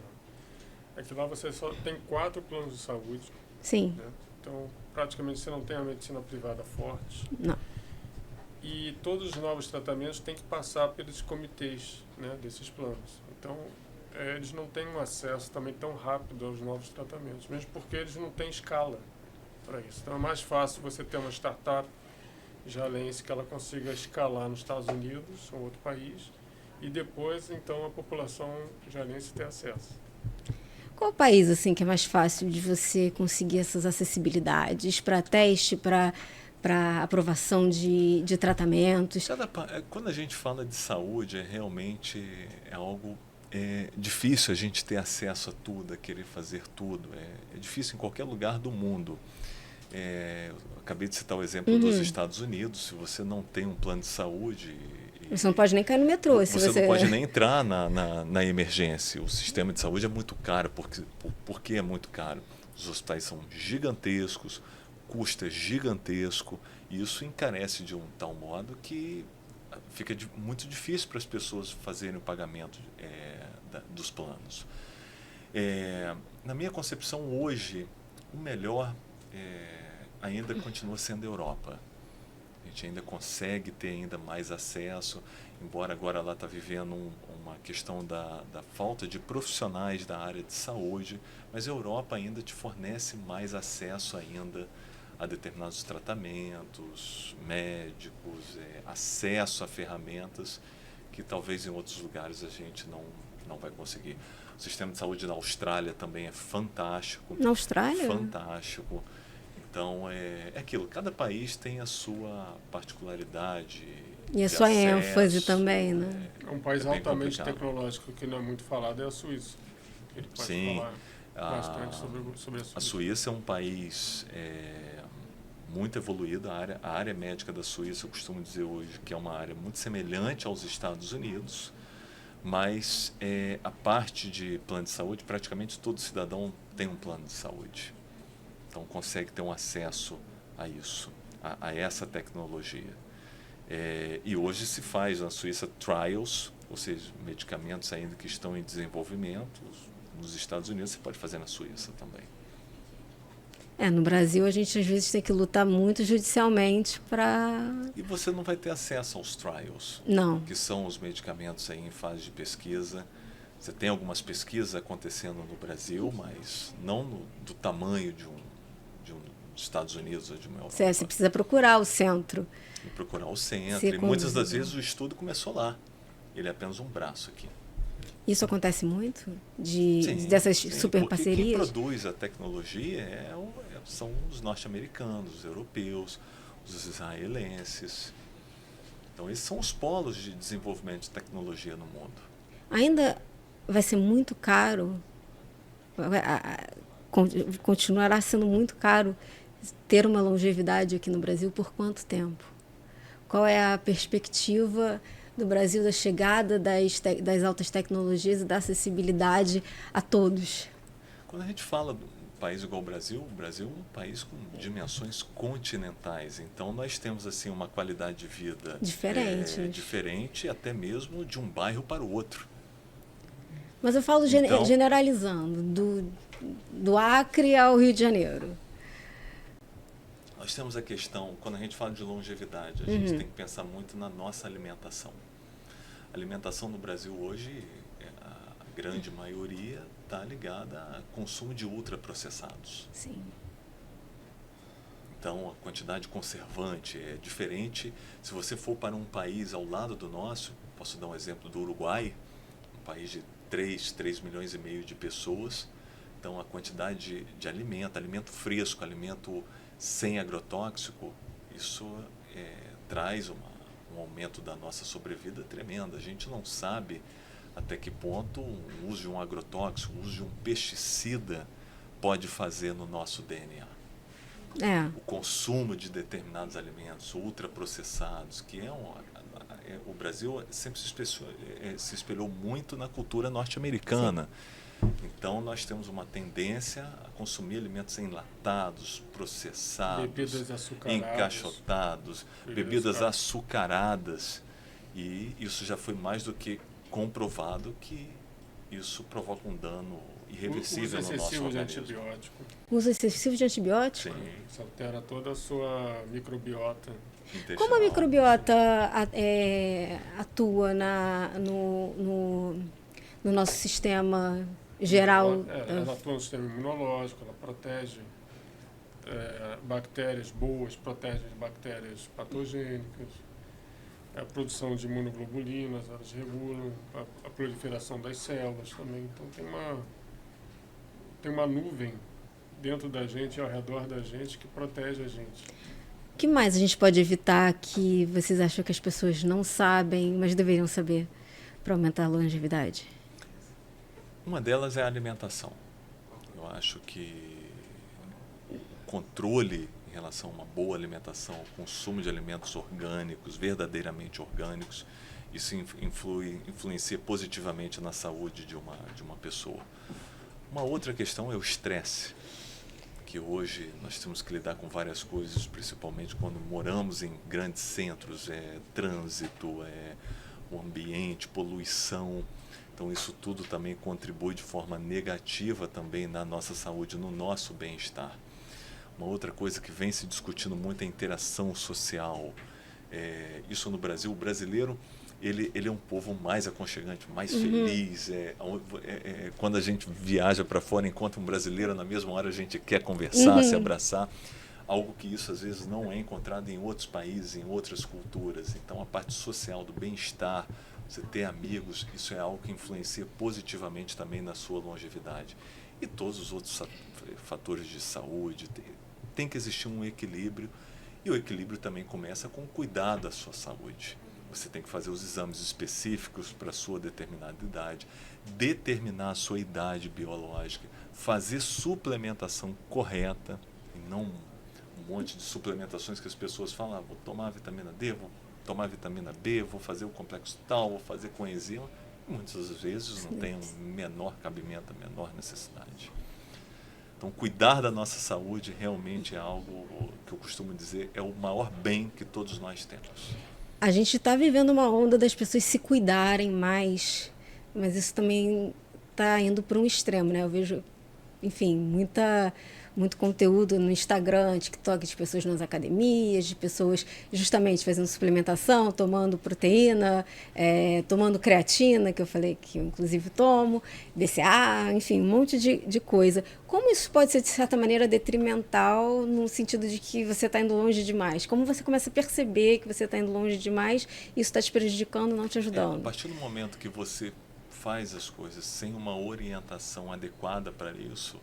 É que lá você só tem 4 planos de saúde. Sim. Né? Então, praticamente você não tem a medicina privada forte. Não. E todos os novos tratamentos têm que passar pelos comitês, né, desses planos. Então, eles não têm um acesso também tão rápido aos novos tratamentos, mesmo porque eles não têm escala para isso. Então, é mais fácil você ter uma startup israelense que ela consiga escalar nos Estados Unidos ou outro país e depois, então, a população israelense ter acesso. Qual país assim que é mais fácil de você conseguir essas acessibilidades para teste, para aprovação de tratamentos? Quando a gente fala de saúde, realmente algo difícil a gente ter acesso a tudo, a querer fazer tudo. É difícil em qualquer lugar do mundo. Eu acabei de citar o exemplo dos Estados Unidos. Se você não tem um plano de saúde... Você não pode nem cair no metrô. Você não pode nem entrar na emergência. O sistema de saúde é muito caro. Por que é muito caro? Os hospitais são gigantescos, custa gigantesco, e isso encarece de um tal modo que fica muito difícil para as pessoas fazerem o pagamento dos planos. Na minha concepção, hoje, o melhor ainda continua sendo a Europa. A gente ainda consegue ter ainda mais acesso, embora agora ela está vivendo uma questão da falta de profissionais da área de saúde, mas a Europa ainda te fornece mais acesso ainda a determinados tratamentos médicos, acesso a ferramentas que talvez em outros lugares a gente não vai conseguir. O sistema de saúde na Austrália também é fantástico. Na Austrália? Fantástico. Então, é aquilo, cada país tem a sua particularidade. E a sua ênfase também, né? Um país altamente tecnológico que não é muito falado é a Suíça. Ele pode falar bastante sobre a Suíça. A Suíça é um país muito evoluído. A área médica da Suíça, eu costumo dizer hoje que é uma área muito semelhante aos Estados Unidos, mas a parte de plano de saúde, praticamente todo cidadão tem um plano de saúde. Então consegue ter um acesso a isso, a essa tecnologia. E hoje se faz na Suíça trials, ou seja, medicamentos ainda que estão em desenvolvimento. Nos Estados Unidos você pode fazer na Suíça também. No Brasil a gente às vezes tem que lutar muito judicialmente para... E você não vai ter acesso aos trials, não, que são os medicamentos aí em fase de pesquisa. Você tem algumas pesquisas acontecendo no Brasil, mas não do tamanho de um Estados Unidos ou de uma Europa. Você precisa procurar o centro. E procurar o centro. E muitas das vezes o estudo começou lá. Ele é apenas um braço aqui. Isso acontece muito? Dessas super parcerias? Quem produz a tecnologia são os norte-americanos, os europeus, os israelenses. Então, esses são os polos de desenvolvimento de tecnologia no mundo. Ainda vai ser muito caro, continuará sendo muito caro ter uma longevidade aqui no Brasil por quanto tempo? Qual é a perspectiva do Brasil, da chegada das altas tecnologias e da acessibilidade a todos? Quando a gente fala de um país igual o Brasil é um país com dimensões continentais. Então, nós temos assim uma qualidade de vida diferente, até mesmo de um bairro para o outro. Mas eu falo Então, generalizando, do Acre ao Rio de Janeiro. nós temos a questão, quando a gente fala de longevidade, a gente tem que pensar muito na nossa alimentação. A alimentação no Brasil hoje, a grande maioria, está ligada a consumo de ultraprocessados. Sim. Então, a quantidade de conservante é diferente. Se você for para um país ao lado do nosso, posso dar um exemplo do Uruguai, um país de 3 milhões e meio de pessoas. Então, a quantidade de alimento fresco, alimento sem agrotóxico, isso traz um aumento da nossa sobrevida tremendo. A gente não sabe até que ponto o uso de um agrotóxico, o uso de um pesticida pode fazer no nosso DNA. O consumo de determinados alimentos ultraprocessados, que o Brasil sempre se espelhou muito na cultura norte-americana. Então, nós temos uma tendência a consumir alimentos enlatados, processados, bebidas açucaradas, encaixotados, bebidas açucaradas. E isso já foi mais do que comprovado que isso provoca um dano irreversível no nosso organismo. Uso excessivo de antibiótico? Sim. Isso altera toda a sua microbiota. Como a microbiota atua no nosso sistema geral? Ela atua no sistema imunológico, ela protege bactérias boas, protege de bactérias patogênicas. A produção de imunoglobulinas, elas regulam a proliferação das células também. Então tem uma nuvem dentro da gente, ao redor da gente, que protege a gente. O que mais a gente pode evitar que vocês acham que as pessoas não sabem, mas deveriam saber para aumentar a longevidade? Uma delas é a alimentação. Eu acho que o controle em relação a uma boa alimentação, o consumo de alimentos orgânicos, verdadeiramente orgânicos, isso influencia positivamente na saúde de uma pessoa. Uma outra questão é o estresse, que hoje nós temos que lidar com várias coisas, principalmente quando moramos em grandes centros, trânsito, o ambiente, poluição. Então, isso tudo também contribui de forma negativa também na nossa saúde, no nosso bem-estar. Uma outra coisa que vem se discutindo muito é a interação social. Isso no Brasil, o brasileiro, ele é um povo mais aconchegante, mais feliz. Quando a gente viaja para fora, encontra um brasileiro, na mesma hora a gente quer conversar, se abraçar. Algo que isso às vezes não é encontrado em outros países, em outras culturas. Então, a parte social do bem-estar, você ter amigos, isso é algo que influencia positivamente também na sua longevidade. E todos os outros fatores de saúde, tem que existir um equilíbrio, e o equilíbrio também começa com o cuidado da sua saúde. Você tem que fazer os exames específicos para a sua determinada idade, determinar a sua idade biológica, fazer suplementação correta, e não um monte de suplementações que as pessoas falam, vou tomar vitamina D, vou tomar vitamina B, vou fazer o complexo tal, vou fazer coenzima. Muitas vezes não tem um menor cabimento, a menor necessidade. Então, cuidar da nossa saúde realmente é algo que eu costumo dizer, é o maior bem que todos nós temos. A gente está vivendo uma onda das pessoas se cuidarem mais, mas isso também está indo para um extremo, né? Eu vejo, enfim, muito conteúdo no Instagram, TikTok, de pessoas nas academias, de pessoas justamente fazendo suplementação, tomando proteína, tomando creatina, que eu falei que eu inclusive tomo, BCA, enfim, um monte de coisa. Como isso pode ser, de certa maneira, detrimental no sentido de que você está indo longe demais? Como você começa a perceber que você está indo longe demais e isso está te prejudicando, não te ajudando? A partir do momento que você faz as coisas sem uma orientação adequada para isso,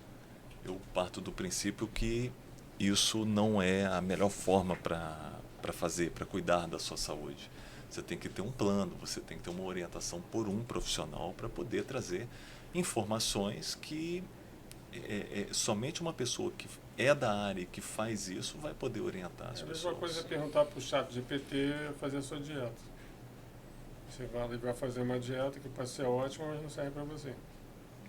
eu parto do princípio que isso não é a melhor forma para fazer, para cuidar da sua saúde. Você tem que ter um plano, você tem que ter uma orientação por um profissional para poder trazer informações que somente uma pessoa que é da área e que faz isso vai poder orientar as pessoas. A mesma coisa é perguntar para o ChatGPT fazer a sua dieta. Você vai fazer uma dieta que pode ser ótima, mas não serve para você.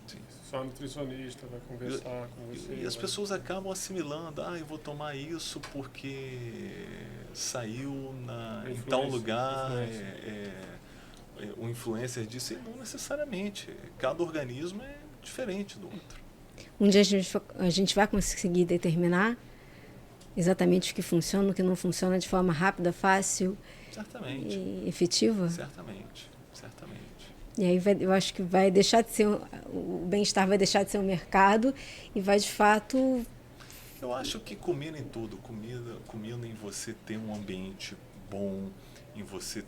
Sim. Só a nutricionista vai conversar com você. E as pessoas acabam assimilando, eu vou tomar isso porque saiu em tal lugar, o influencer disse, e não necessariamente, cada organismo é diferente do outro. Um dia a gente vai conseguir determinar exatamente o que funciona, o que não funciona de forma rápida, fácil Certamente. e efetiva? Certamente, certamente. E aí eu acho que vai deixar de ser, o bem-estar vai deixar de ser um mercado e vai de fato... Eu acho que comida em tudo, comida em você ter um ambiente bom, em você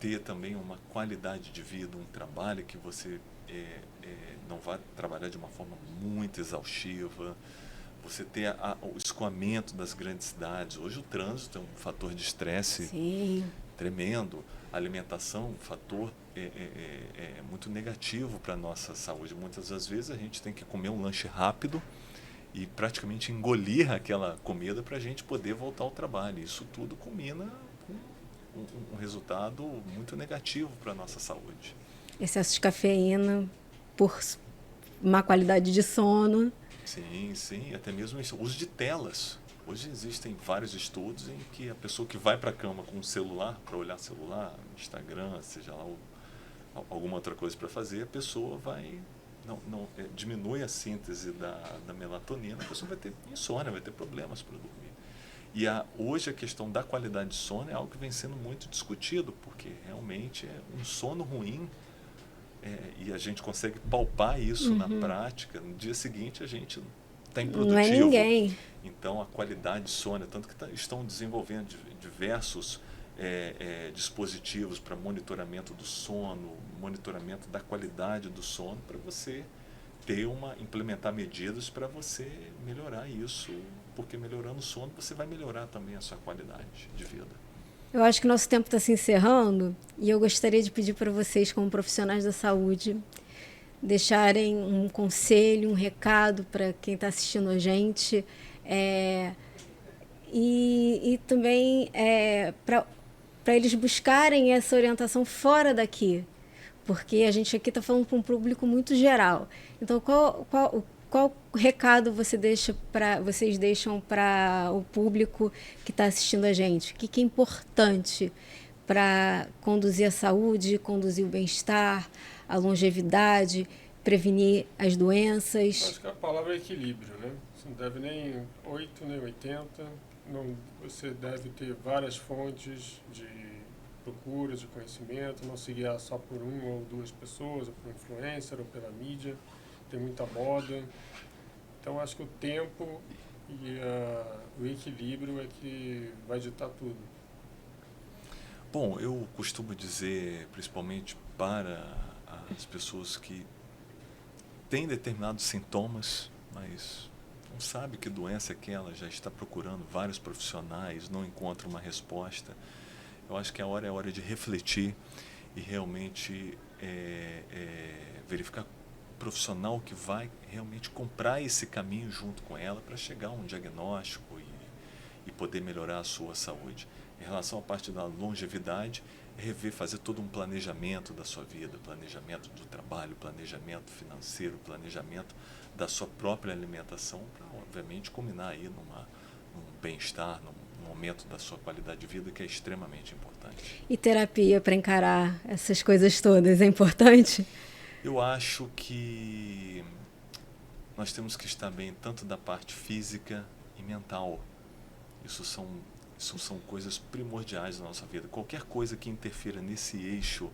ter também uma qualidade de vida, um trabalho que você não vai trabalhar de uma forma muito exaustiva, você ter o escoamento das grandes cidades. Hoje o trânsito é um fator de estresse tremendo, a alimentação um fator muito negativo para a nossa saúde. Muitas das vezes a gente tem que comer um lanche rápido e praticamente engolir aquela comida para a gente poder voltar ao trabalho. Isso tudo combina com um resultado muito negativo para a nossa saúde. Excesso de cafeína, por má qualidade de sono. Sim, sim, até mesmo isso, uso de telas. Hoje existem vários estudos em que a pessoa que vai para a cama com um celular, para olhar celular, Instagram, seja lá alguma outra coisa para fazer, a pessoa vai... diminui a síntese da melatonina, a pessoa vai ter insônia, vai ter problemas para dormir. E hoje a questão da qualidade de sono é algo que vem sendo muito discutido, porque realmente é um sono ruim, e a gente consegue palpar isso na prática. No dia seguinte a gente está improdutivo. Não é ninguém. Então a qualidade de sono, tanto que estão desenvolvendo diversos dispositivos para monitoramento do sono, monitoramento da qualidade do sono, para você implementar medidas para você melhorar isso, porque melhorando o sono você vai melhorar também a sua qualidade de vida. Eu acho que nosso tempo está se encerrando e eu gostaria de pedir para vocês, como profissionais da saúde, deixarem um conselho, um recado para quem está assistindo a gente, e também para eles buscarem essa orientação fora daqui, porque a gente aqui está falando para um público muito geral. Então, qual recado vocês deixam para o público que está assistindo a gente? O que é importante para conduzir a saúde, conduzir o bem-estar, a longevidade, prevenir as doenças? Acho que a palavra é equilíbrio, né? Você não deve nem 8, nem 80. Você deve ter várias fontes de procura, de conhecimento, não se guiar só por uma ou duas pessoas, ou por influencer, ou pela mídia. Tem muita moda. Então acho que o tempo e o equilíbrio é que vai ditar tudo. Bom, eu costumo dizer, principalmente para as pessoas que têm determinados sintomas, mas não sabe que doença é aquela, já está procurando vários profissionais, não encontra uma resposta. Eu acho que a hora é hora de refletir e realmente verificar o profissional que vai realmente comprar esse caminho junto com ela para chegar a um diagnóstico e poder melhorar a sua saúde. Em relação à parte da longevidade, fazer todo um planejamento da sua vida, planejamento do trabalho, planejamento financeiro, planejamento da sua própria alimentação, para obviamente culminar aí num bem-estar, num aumento da sua qualidade de vida, que é extremamente importante. E terapia para encarar essas coisas todas é importante? Eu acho que nós temos que estar bem tanto da parte física e mental. Isso são coisas primordiais da nossa vida. Qualquer coisa que interfira nesse eixo,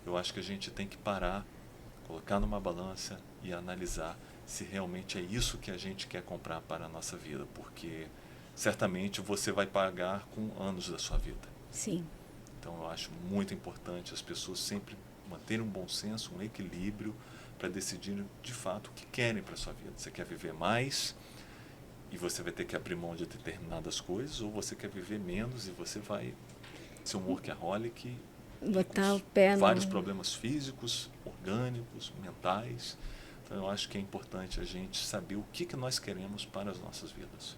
eu acho que a gente tem que parar, colocar numa balança e analisar se realmente é isso que a gente quer comprar para a nossa vida, porque certamente você vai pagar com anos da sua vida. Sim. Então eu acho muito importante as pessoas sempre manterem um bom senso, um equilíbrio, para decidir de fato o que querem para a sua vida. Você quer viver mais e você vai ter que abrir mão de determinadas coisas, ou você quer viver menos e você vai ser um workaholic, botar o pé vários problemas físicos, orgânicos, mentais. Então eu acho que é importante a gente saber o que nós queremos para as nossas vidas.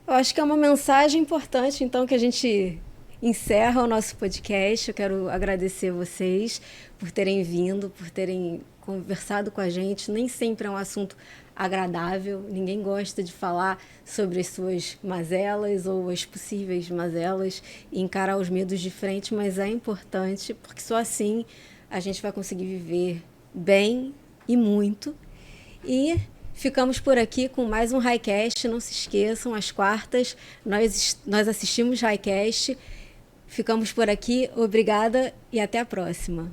Eu acho que é uma mensagem importante, então, que a gente encerra o nosso podcast. Eu quero agradecer vocês por terem vindo, por terem conversado com a gente. Nem sempre é um assunto agradável, ninguém gosta de falar sobre as suas mazelas ou as possíveis mazelas e encarar os medos de frente, mas é importante, porque só assim a gente vai conseguir viver bem e muito. E ficamos por aqui com mais um Highcast. Não se esqueçam, às quartas nós assistimos Highcast. Ficamos por aqui, obrigada e até a próxima.